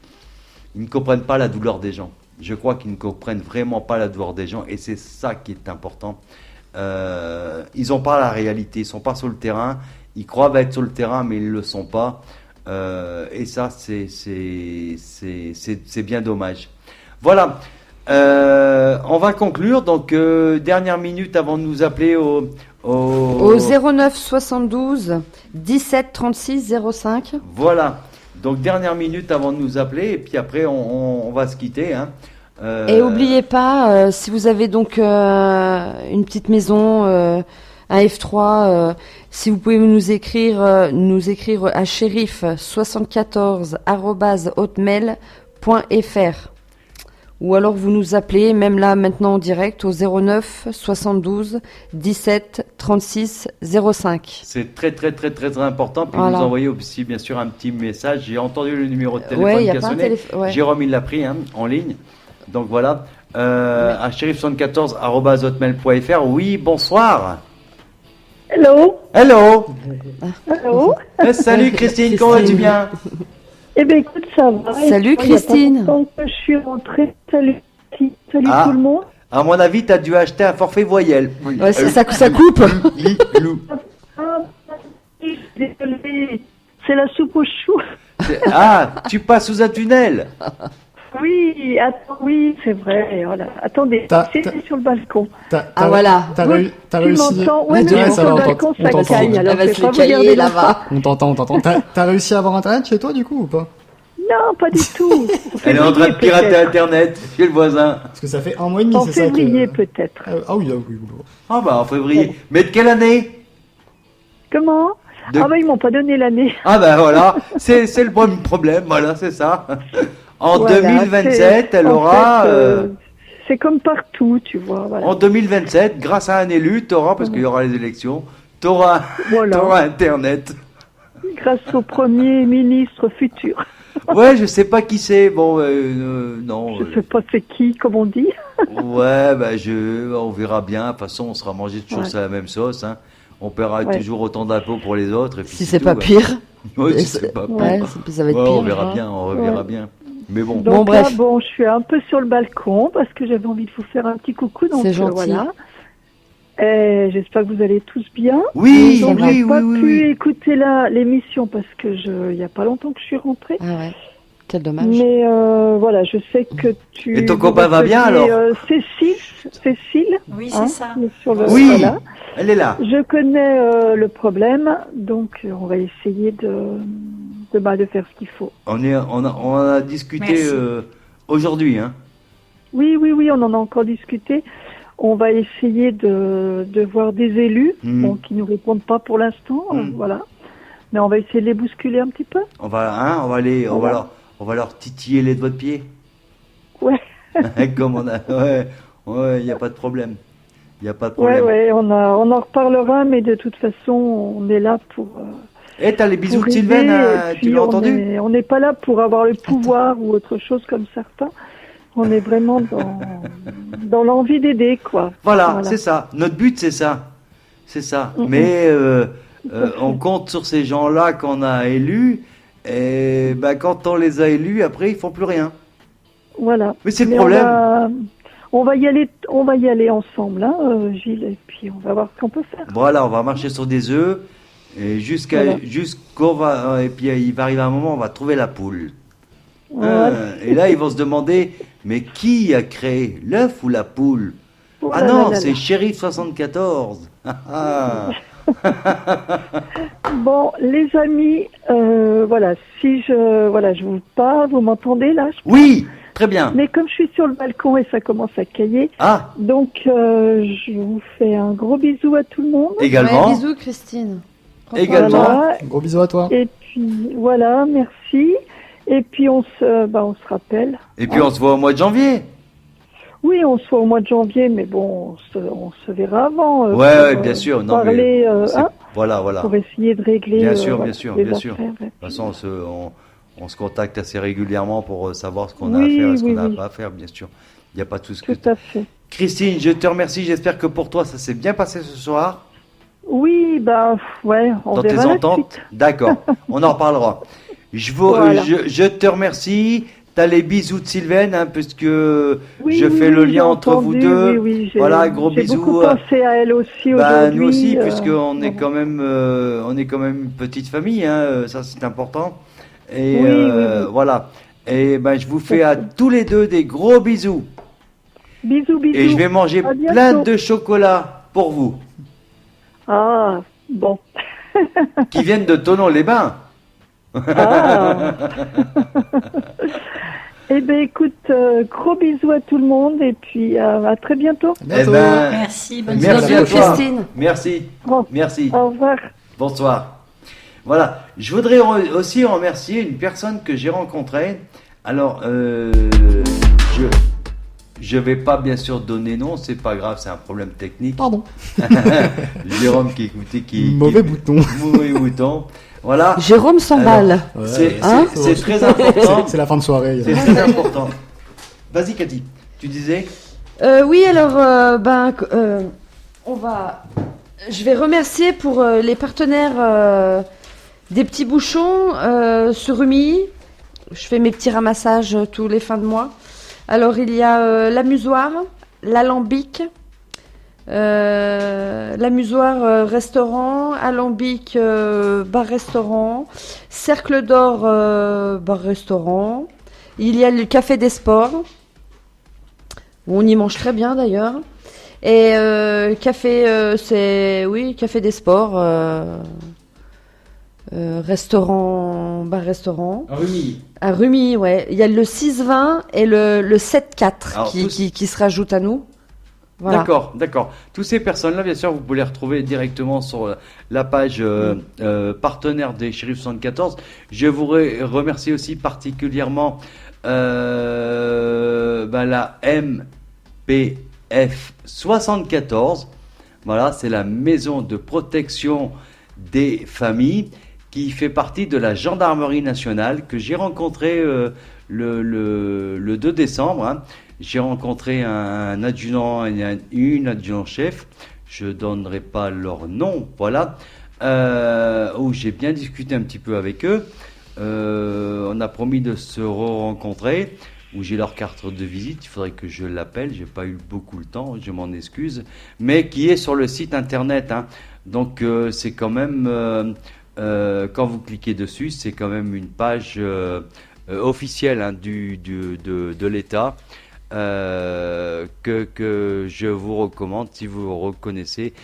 ne comprennent pas la douleur des gens. Je crois qu'ils ne comprennent vraiment pas la douleur des gens et c'est ça qui est important. Ils n'ont pas la réalité, ils sont pas sur le terrain, ils croient être sur le terrain mais ils le sont pas. Et ça c'est bien dommage. Voilà, on va conclure. Donc dernière minute avant de nous appeler au 09 72 17 36 05. Voilà. Donc dernière minute avant de nous appeler et puis après on va se quitter. Hein. Et oubliez pas, si vous avez donc une petite maison, un F3, si vous pouvez nous écrire à shérif74@hotmail.fr ou alors vous nous appelez, même là maintenant en direct, au 09 72 17 36 05. C'est très très très très très important. Puis Voilà. vous envoyez aussi bien sûr un petit message. J'ai entendu le numéro de téléphone Ouais, y a qui a pas un sonné. téléphone. Ouais. Jérôme il l'a pris en ligne. Donc voilà. À shérif74@hotmail.fr. Oui, bonsoir. Hello. Hello. Hello. Salut Christine, comment vas-tu bien? Eh bien, écoute, ça va. Salut, Et toi, il y a pas Christine. longtemps que je suis rentrée. Salut. Salut Ah. tout le monde. À mon avis, tu as dû acheter un forfait voyelle. Ouais, ça coupe. Lou. Ah, désolée. C'est la soupe aux choux. Ah, tu passes sous un tunnel. Oui, attends, oui, c'est vrai. Voilà. Attendez, T'as- c'est t'as- sur le balcon. Ah, voilà. T'as Vous- t'as tu réussi. m'entends? Ouais, Ouais, mais ça sur va, le on balcon, t'entend. ça On t'entend. caille. Alors, Elle va je se vais pas les vous garder cailler longtemps. là-bas. On t'entend. T'as réussi à avoir internet chez toi du coup ou pas? Non, pas du tout. Elle est en train de Février, pirater peut-être. Internet chez le voisin. Parce que ça fait 1 mois et demi, En c'est ça que. février, peut-être. Ah oui, oui. Ah bah en février. Mais de quelle année? Comment? De- Ah bah, ils m'ont pas donné l'année. Ah ben voilà, c'est le problème, voilà, c'est ça. En Voilà, 2027, elle en aura... fait, c'est comme partout, tu vois. Voilà. En 2027, grâce à un élu, t'auras, parce qu'il y aura les élections, t'auras Voilà. Internet. Grâce au Premier ministre futur. Ouais, je sais pas qui c'est, bon, non. Je sais pas c'est qui, comme on dit. Ouais, on verra bien, de toute façon, on sera mangé toujours Ouais. sur la même sauce, hein. On paiera Ouais. toujours autant d'impôts pour les autres. Et puis Si c'est tout, pas bah. pire. Ouais, si c'est pas pire. Ouais, ça va être Ouais, pire. on verra hein. bien, on reverra Ouais. bien. Mais bon. Donc Bon, bref. là, bon, je suis un peu sur le balcon parce que j'avais envie de vous faire un petit coucou. Donc C'est gentil. voilà. J'espère que vous allez tous bien. Oui, Donc oui, j'ai oui, pas oui, pu oui. écouter l'émission parce que il y a pas longtemps que je suis rentrée. Ah ouais. Quel dommage. Mais voilà, je sais que tu. Et ton vous copain va bien, recevez, alors Cécile. Oui, hein, c'est ça. sur le- Oui, voilà. elle est là. Je connais le problème, donc on va essayer de faire ce qu'il faut. On a discuté Merci. aujourd'hui, hein. Oui, on en a encore discuté. On va essayer de voir des élus Mhm. qui nous répondent pas pour l'instant, voilà. Mais on va essayer de les bousculer un petit peu. On va leur titiller les doigts de pied. Ouais. Comme on a, ouais, y a pas de problème. Y a pas de Ouais, problème. on en reparlera, mais de toute façon, on est là pour. Et t'as les bisous pour de aider, Sylvain, et tu puis l'as entendu? On n'est pas là pour avoir le pouvoir ou autre chose comme certains. On est vraiment dans l'envie d'aider, quoi. Voilà, c'est ça. Notre but, c'est ça. C'est ça. Mais on compte sur ces gens-là qu'on a élus. Et quand on les a élus, après, ils font plus rien. Voilà. Mais c'est le Mais problème. On va y aller ensemble, hein, Gilles, et puis on va voir ce qu'on peut faire. Voilà, on va marcher sur des œufs. Et Voilà. jusqu'on va. Et puis il va arriver un moment, on va trouver la poule. Et là, ils vont se demander, mais qui a créé l'œuf ou la poule? Oh Ah là non, là là c'est là. Shérif 74. Bon, les amis, voilà, si je vous parle, vous m'entendez là? Oui, très bien. Mais comme je suis sur le balcon et ça commence à cailler, Ah, donc je vous fais un gros bisou à tout le monde. également. Ouais, bisous, Christine. Prends soin de Également. toi. Voilà. Gros bisous à toi. Et puis voilà, merci. Et puis on se rappelle. Et puis on se voit au mois de janvier. Oui, on se voit au mois de janvier, mais bon, on se verra avant. Ouais, bien sûr. Non, parler, c'est- voilà. pour essayer de régler. Bien sûr, voilà, bien sûr, les bien sûr. affaires, ouais. De toute façon, on se contacte assez régulièrement pour savoir ce qu'on a à Oui, faire et ce qu'on oui, n'a oui. pas à faire, bien sûr. Il n'y a pas tout ce Tout que... à fait. Christine, je te remercie. J'espère que pour toi, ça s'est bien passé ce soir. Oui, bah ouais, on Dans tes verra la ententes. suite. D'accord, on en reparlera. Je Voilà. te remercie. T'as les bisous de Sylvaine, hein, puisque Oui, je fais oui, le j'ai lien entre vous entendu, deux. Oui, oui, Voilà, gros j'ai bisous. beaucoup pensé à elle aussi Bah, aujourd'hui. nous aussi, puisqu'on est voilà. on est quand même une petite famille, hein, ça c'est important. Et Oui, oui, oui. voilà. Et ben, je vous fais à tous les deux des gros bisous. Bisous, bisous. Et je vais manger À bientôt. plein de chocolat pour vous, Ah, bon. qui viennent de Thonon-les-Bains. Ah. Eh bien, écoute, gros bisous à tout le monde et puis à très bientôt. À Eh bientôt. ben, Merci, bonne merci soirée. à toi. Christine. Merci, Bon, merci. au revoir. Bonsoir. Voilà, je voudrais aussi remercier une personne que j'ai rencontrée. Alors, je vais pas bien sûr donner nom, c'est pas grave, c'est un problème technique. Pardon. Jérôme qui écoutait, Mauvais bouton. mauvais bouton. Voilà, Jérôme s'emballe. Ouais, c'est très important. C'est la fin de soirée. C'est très important. Vas-y, Cathy, tu disais. Oui, alors, je vais remercier pour les partenaires des petits bouchons sur Rumi. Je fais mes petits ramassages tous les fins de mois. Alors, il y a l'Amusoir, l'Alambic, l'Amusoir restaurant, Alambic bar-restaurant, Cercle d'Or bar-restaurant. Il y a le Café des Sports. On y mange très bien d'ailleurs. Et café, Café des Sports, restaurant, bar-restaurant. Rumi. À Rumi, ouais. Il y a le 6-20 et le 7-4 Alors, tous- qui se rajoutent à nous. Voilà. D'accord, d'accord. Toutes ces personnes-là, bien sûr, vous pouvez les retrouver directement sur la page partenaire des Shérifs 74. Je vous remercie aussi particulièrement la MPF 74. Voilà, c'est la maison de protection des familles qui fait partie de la gendarmerie nationale que j'ai rencontré le 2 décembre. Hein. J'ai rencontré un adjudant et une adjudant-chef, je donnerai pas leur nom, voilà, où j'ai bien discuté un petit peu avec eux. On a promis de se rencontrer, où j'ai leur carte de visite, il faudrait que je l'appelle, j'ai pas eu beaucoup le temps, je m'en excuse, mais qui est sur le site internet, hein. Donc c'est quand même, quand vous cliquez dessus, c'est quand même une page officielle, hein, de l'État. Que je vous recommande si vous connaissez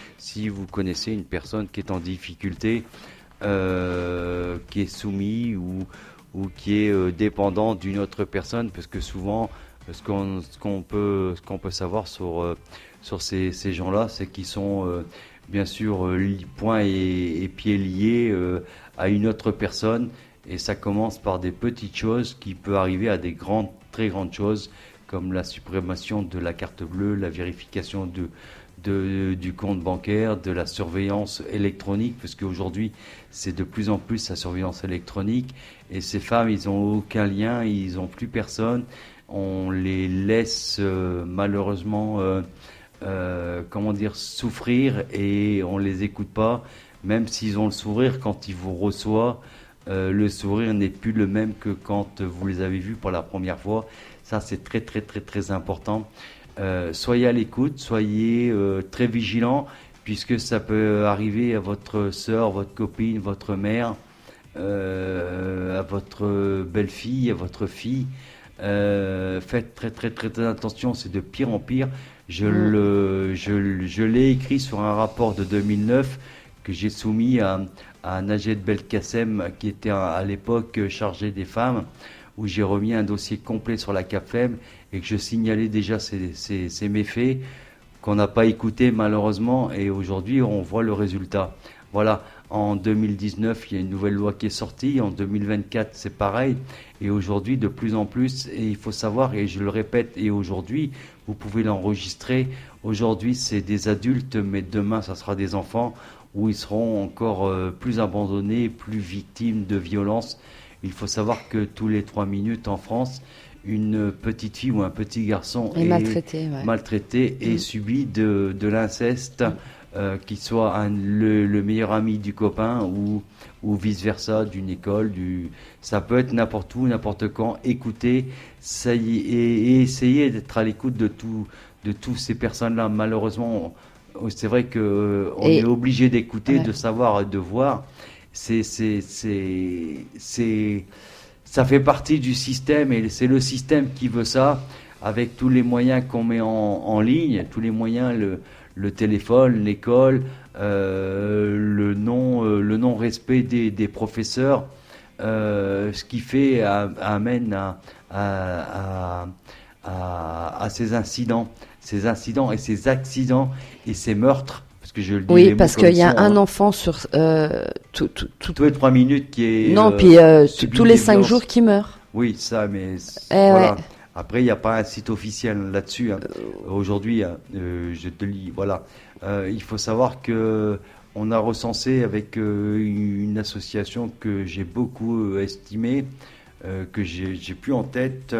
une personne qui est en difficulté, qui est soumise ou qui est dépendant d'une autre personne, parce que souvent ce qu'on peut savoir sur ces gens-là, c'est qu'ils sont bien sûr poings et pieds liés à une autre personne, et ça commence par des petites choses qui peuvent arriver à des très grandes choses, comme la suppression de la carte bleue, la vérification du compte bancaire, de la surveillance électronique, parce qu'aujourd'hui, c'est de plus en plus la surveillance électronique, et ces femmes, ils n'ont aucun lien, ils n'ont plus personne, on les laisse malheureusement souffrir, et on les écoute pas, même s'ils ont le sourire quand ils vous reçoivent. Le sourire n'est plus le même que quand vous les avez vus pour la première fois. Ça, c'est très, très, très, très important. Soyez à l'écoute, soyez très vigilants, puisque ça peut arriver à votre sœur, votre copine, votre mère, à votre belle-fille, à votre fille. Faites très très très très attention, c'est de pire en pire. Je l'ai écrit sur un rapport de 2009 que j'ai soumis à Najed Belkacem, qui était à l'époque chargé des femmes, où j'ai remis un dossier complet sur la CAPFEM et que je signalais déjà ces méfaits qu'on n'a pas écoutés malheureusement, et aujourd'hui on voit le résultat. Voilà, en 2019 il y a une nouvelle loi qui est sortie, en 2024 c'est pareil, et aujourd'hui de plus en plus, et il faut savoir, et je le répète, et aujourd'hui vous pouvez l'enregistrer, aujourd'hui c'est des adultes, mais demain ça sera des enfants, où ils seront encore plus abandonnés, plus victimes de violences. Il faut savoir que tous les 3 minutes en France, une petite fille ou un petit garçon est maltraité et subit de l'inceste, qu'il soit le meilleur ami du copain ou vice-versa, d'une école. Ça peut être n'importe où, n'importe quand. Écoutez, et essayez d'être à l'écoute de toutes ces personnes-là. Malheureusement, c'est vrai qu'on est obligé d'écouter, de savoir, de voir. Ça fait partie du système, et c'est le système qui veut ça, avec tous les moyens qu'on met en ligne, tous les moyens, le téléphone, l'école, le non-respect des professeurs, ce qui fait amène à ces incidents et ces accidents et ces meurtres. Que je le dis, oui, parce qu'il y a un enfant sur toutes les 3 minutes qui est tous les 5 jours qui meurt. Oui, ça, mais voilà. Ouais. Après, il n'y a pas un site officiel là-dessus. Aujourd'hui, je te lis. Voilà, il faut savoir que on a recensé avec une association que j'ai beaucoup estimée, que j'ai plus en tête.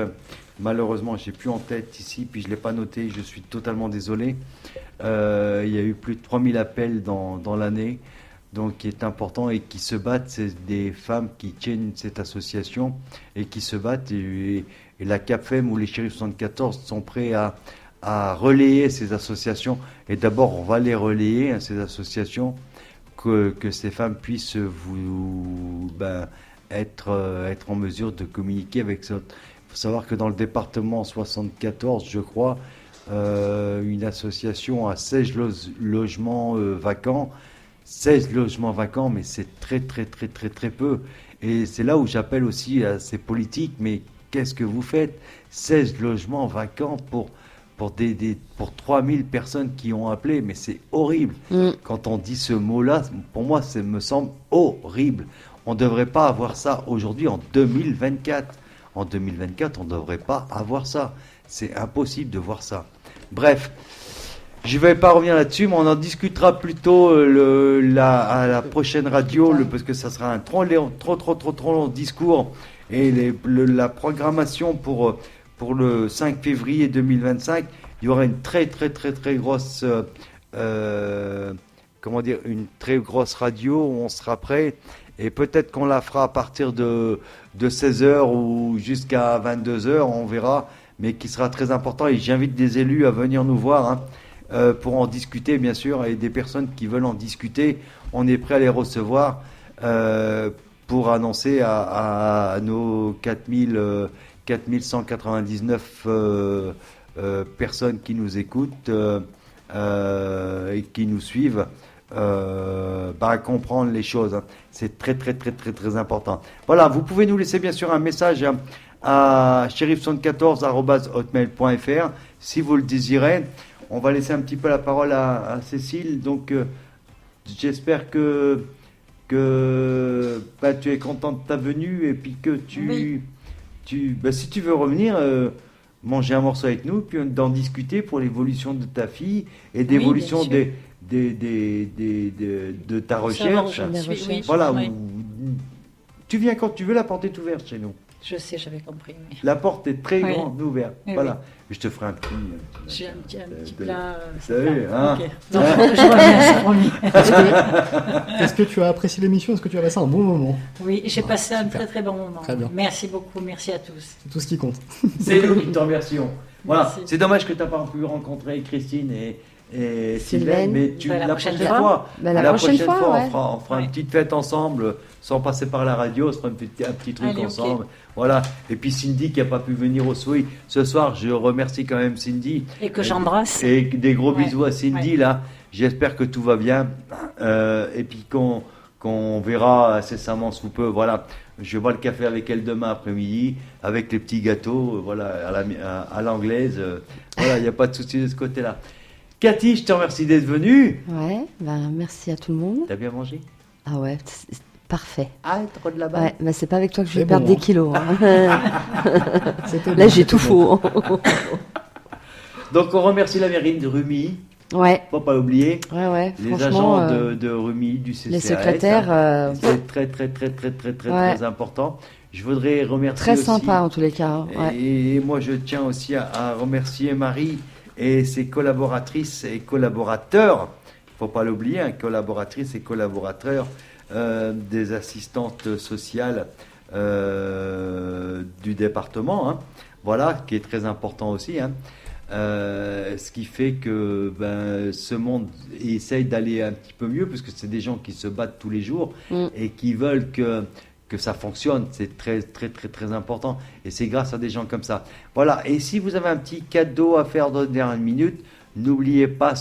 Malheureusement, j'ai plus en tête ici, puis je l'ai pas noté. Je suis totalement désolé. Il y a eu plus de 3000 appels dans l'année, donc qui est important et qui se battent. C'est des femmes qui tiennent cette association et qui se battent. Et la CAPFEM ou les Shérifs 74 sont prêts à relayer ces associations. Et d'abord, on va les relayer, ces associations, que ces femmes puissent être en mesure de communiquer avec ça. Il faut savoir que dans le département 74, je crois, une association a 16 logements vacants. 16 logements vacants, mais c'est très très très très très peu. Et c'est là où j'appelle aussi à ces politiques, mais qu'est-ce que vous faites? 16 logements vacants pour 3000 personnes qui ont appelé, mais c'est horrible. Quand on dit ce mot-là, pour moi, ça me semble horrible. On ne devrait pas avoir ça aujourd'hui en 2024. En 2024, on ne devrait pas avoir ça. C'est impossible de voir ça. Bref, je ne vais pas revenir là-dessus, mais on en discutera plutôt à la prochaine radio, parce que ça sera un trop long discours. Et la programmation pour le 5 février 2025, il y aura une très très très très grosse une très grosse radio où on sera prêt. Et peut-être qu'on la fera à partir de 16h ou jusqu'à 22h, on verra, mais qui sera très important. Et j'invite des élus à venir nous voir pour en discuter, bien sûr, et des personnes qui veulent en discuter. On est prêt à les recevoir pour annoncer à nos 4199 personnes qui nous écoutent et qui nous suivent. Comprendre les choses. C'est très très très très très important. Voilà, vous pouvez nous laisser bien sûr un message à shérif74@hotmail.fr si vous le désirez. On va laisser un petit peu la parole à Cécile. Donc j'espère que tu es content de ta venue, et puis que si tu veux revenir manger un morceau avec nous, puis d'en discuter pour l'évolution de ta fille et d'évolution de ta recherche. Voilà, tu viens quand tu veux, la porte est ouverte chez nous. Je sais, j'avais compris. Oui. La porte est très grande ouverte. Oui, voilà. Oui. Je te ferai un petit. J'ai un petit plat. Vous savez, hein? Okay. Non, je reviens, promis. Est-ce que tu as apprécié l'émission? Est-ce que tu as passé un bon moment? Oui, j'ai passé un très très bon moment. Très bien. Merci beaucoup, merci à tous. C'est tout ce qui compte. C'est nous qui te remercions. Voilà. Merci. C'est dommage que tu n'as pas pu rencontrer Christine et et Sylvaine. Mais La la prochaine prochaine fois, Ben, la prochaine fois, ouais. on fera une Ouais. petite fête ensemble, sans passer par la radio, on se fera un petit truc Allez, ok. ensemble. Voilà. Et puis Cindy qui n'a pas pu venir au soir ce soir, je remercie quand même Cindy. Et que j'embrasse. Et des gros Ouais. bisous à Cindy Ouais. là. J'espère que tout va bien. Et puis qu'on verra incessamment sous peu. Voilà. Je bois le café avec elle demain après-midi, avec les petits gâteaux, voilà, à l'anglaise. Voilà, il n'y a pas de souci de ce côté-là. Cathy, je te remercie d'être venue. Ouais, ben, merci à tout le monde. T'as bien mangé? Ah ouais, c'est parfait. Ah, trop de là-bas. Ouais, ben, c'est pas avec toi que je vais C'est perdre bon, des kilos. hein. C'était Là, bon, j'ai tout c'était bon. faux. Donc, on remercie la mairie de Rumi. Ouais, Faut pas oublier. ouais, Les franchement, agents de Rumi, du CCAS. les secrétaires, C'est très Ouais. important. Je voudrais remercier très aussi, sympa en tous les cas. hein. Ouais. Et moi, je tiens aussi à remercier Marie et ses collaboratrices et collaborateurs. Il ne faut pas l'oublier, hein, collaboratrices et collaborateurs des assistantes sociales du département. Hein. Voilà, qui est très important aussi. Hein. Ce qui fait que ce monde essaye d'aller un petit peu mieux, parce que c'est des gens qui se battent tous les jours et qui veulent que ça fonctionne. C'est très important, et c'est grâce à des gens comme ça. Voilà, et si vous avez un petit cadeau à faire dans la dernière minute, n'oubliez pas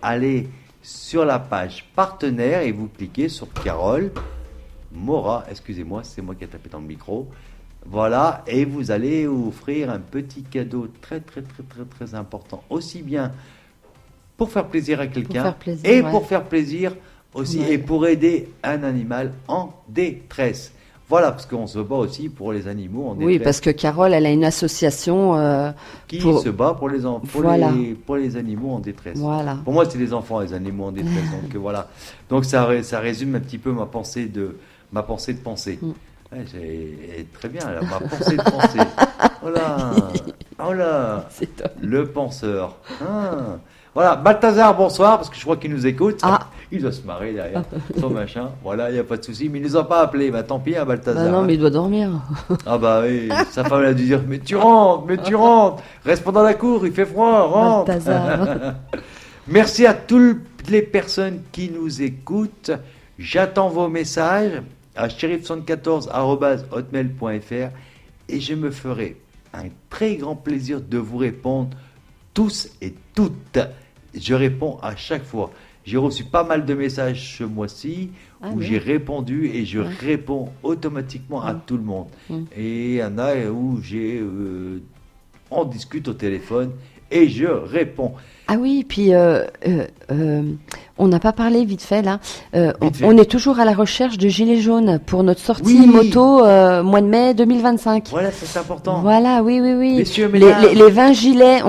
aller sur la page partenaire et vous cliquez sur Carole Mora, excusez-moi, c'est moi qui ai tapé dans le micro. Voilà, et vous allez offrir un petit cadeau très important, aussi bien pour faire plaisir à quelqu'un faire plaisir, et ouais. pour faire plaisir aussi, Ouais. et pour aider un animal en détresse. Voilà, parce qu'on se bat aussi pour les animaux en détresse. Oui, parce que Carole, elle a une association. Qui pour- se bat pour Voilà. pour les animaux en détresse. Voilà. Pour moi, c'est les enfants, les animaux en détresse. Donc voilà. Donc ça résume un petit peu ma pensée de pensée. Ouais, très bien, là, ma pensée de pensée. Voilà. C'est top. Le penseur. Ah. Voilà, Balthazar, bonsoir, parce que je crois qu'il nous écoute. Ah. Il doit se marrer derrière son machin. Voilà, il n'y a pas de souci. Mais il ne nous a pas appelé. Bah tant pis, hein, Balthazar. Bah non, hein. mais il doit dormir. Ah bah oui, sa femme elle a dû dire mais tu rentres, reste pendant la cour, il fait froid, rentre. Balthazar. Merci à toutes les personnes qui nous écoutent. J'attends vos messages à shérif74@hotmail.fr et je me ferai un très grand plaisir de vous répondre tous et toutes. Je réponds à chaque fois. J'ai reçu pas mal de messages ce mois-ci Ah où oui. j'ai répondu et je réponds automatiquement à tout le monde. Et il y en a où on discute au téléphone et je réponds. Ah oui, puis on n'a pas parlé vite fait là. Vite fait. On est toujours à la recherche de gilets jaunes pour notre sortie Oui. moto mois de mai 2025. Voilà, c'est important. Voilà, oui. Messieurs, Les, mesdames. les 20 gilets,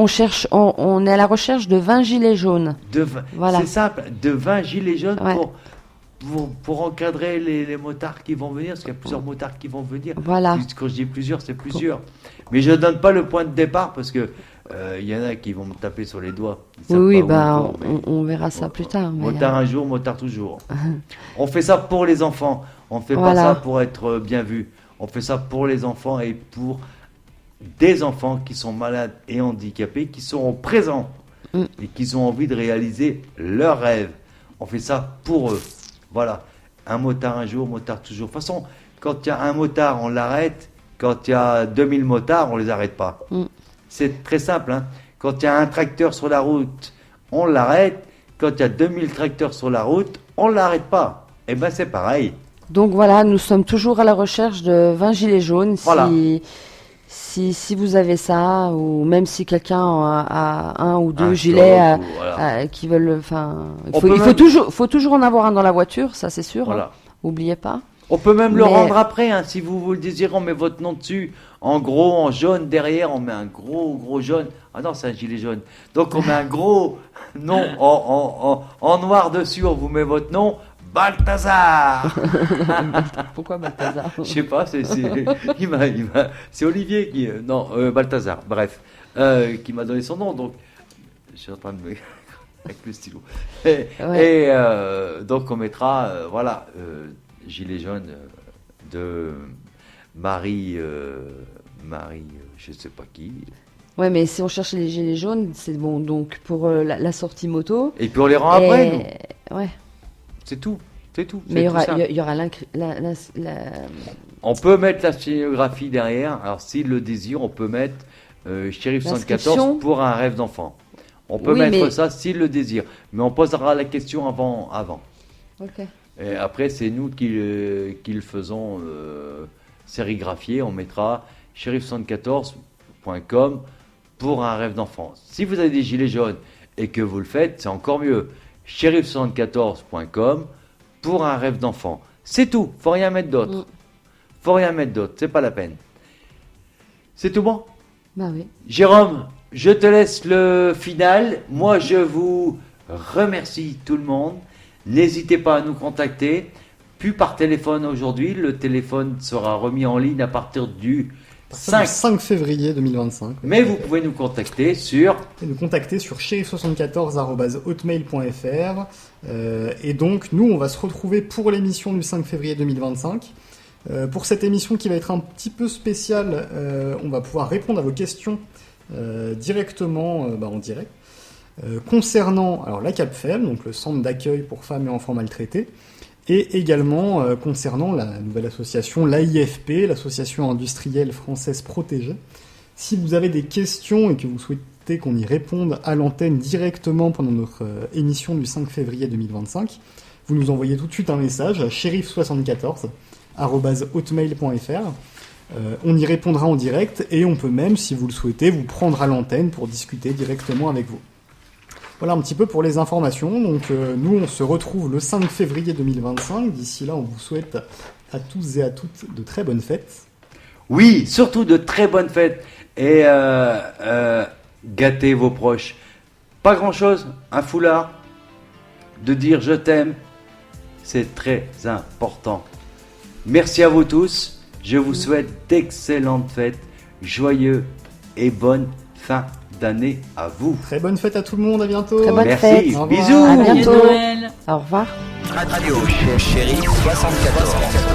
on est à la recherche de 20 gilets jaunes. Voilà. C'est simple, de 20 gilets jaunes Ouais. pour encadrer les motards qui vont venir, parce qu'il y a plusieurs motards qui vont venir. Voilà. Quand je dis plusieurs, c'est plusieurs. Mais je ne donne pas le point de départ parce que il y en a qui vont me taper sur les doigts. Ils savent Oui, pas où ils vont, mais- on verra ça plus tard. mais, Motard un jour, motard toujours. On fait ça pour les enfants. On ne fait Voilà. pas ça pour être bien vu. On fait ça pour les enfants et pour des enfants qui sont malades et handicapés, qui seront présents et qui ont envie de réaliser leurs rêves. On fait ça pour eux. Voilà. Un motard un jour, motard toujours. De toute façon, quand il y a un motard, on l'arrête. Quand il y a 2000 motards, on ne les arrête pas. C'est très simple. Hein. Quand il y a un tracteur sur la route, on l'arrête. Quand il y a 2000 tracteurs sur la route, on ne l'arrête pas. Eh bien, c'est pareil. Donc voilà, nous sommes toujours à la recherche de 20 gilets jaunes. Voilà. Si vous avez ça, ou même si quelqu'un a un ou deux Un gilets stock, ou voilà. qui veulent, enfin, On peut il même- faut toujours en avoir un dans la voiture, ça c'est sûr. Voilà. Hein. Oubliez pas. On peut même le Mais- rendre après, hein, si vous le désirez, on met votre nom dessus, en gros, en jaune, derrière, on met un gros jaune. Ah non, c'est un gilet jaune. Donc on met un gros nom en noir dessus, on vous met votre nom, Balthazar. Pourquoi Balthazar? Je sais pas, c'est Olivier qui... non, Balthazar, bref, qui m'a donné son nom, donc je suis en train de me... avec le stylo. Et donc on mettra, voilà, gilet jaune de Marie, je sais pas qui, Ouais, mais si on cherche les gilets jaunes, c'est bon. Donc pour la sortie moto. Et puis on les rend après, nous. Ouais. C'est tout. C'est tout. Mais C'est tout ça. il y aura On peut mettre la scénographie derrière. Alors, s'il le désire, on peut mettre Shérif 74 pour un rêve d'enfant. On peut mettre ça s'il le désire. Mais on posera la question avant. Ok. Et après, c'est nous qui le faisons sérigraphier. On mettra shérif74.com pour un rêve d'enfant. Si vous avez des gilets jaunes et que vous le faites, c'est encore mieux. shérif74.com pour un rêve d'enfant. C'est tout. Faut rien mettre d'autre. Faut rien mettre d'autre. C'est pas la peine. C'est tout bon? Bah oui. Jérôme, je te laisse le final. Moi, je vous remercie tout le monde. N'hésitez pas à nous contacter. Plus par téléphone aujourd'hui. Le téléphone sera remis en ligne à partir du 5 février 2025. Mais vous pouvez nous contacter sur... Et nous contacter sur shérif74@hotmail.fr. Et donc, nous, on va se retrouver pour l'émission du 5 février 2025. Pour cette émission qui va être un petit peu spéciale, on va pouvoir répondre à vos questions directement en direct. Concernant alors, la CAPFEM, donc le centre d'accueil pour femmes et enfants maltraités, et également concernant la nouvelle association, l'AIFP, l'association industrielle française protégée. Si vous avez des questions et que vous souhaitez qu'on y réponde à l'antenne directement pendant notre émission du 5 février 2025, vous nous envoyez tout de suite un message à shérif74@hotmail.fr. On y répondra en direct et on peut même, si vous le souhaitez, vous prendre à l'antenne pour discuter directement avec vous. Voilà un petit peu pour les informations. Donc nous, on se retrouve le 5 février 2025. D'ici là, on vous souhaite à tous et à toutes de très bonnes fêtes. Oui, surtout de très bonnes fêtes. Et gâtez vos proches. Pas grand-chose, un foulard, de dire je t'aime, c'est très important. Merci à vous tous. Je vous souhaite d'excellentes fêtes, joyeux et bonne fin d'année à vous. Très bonne fête à tout le monde, à bientôt. Très bonne Merci, fête. bisous. À bientôt. Noël. Au revoir. Radio Shérif 74.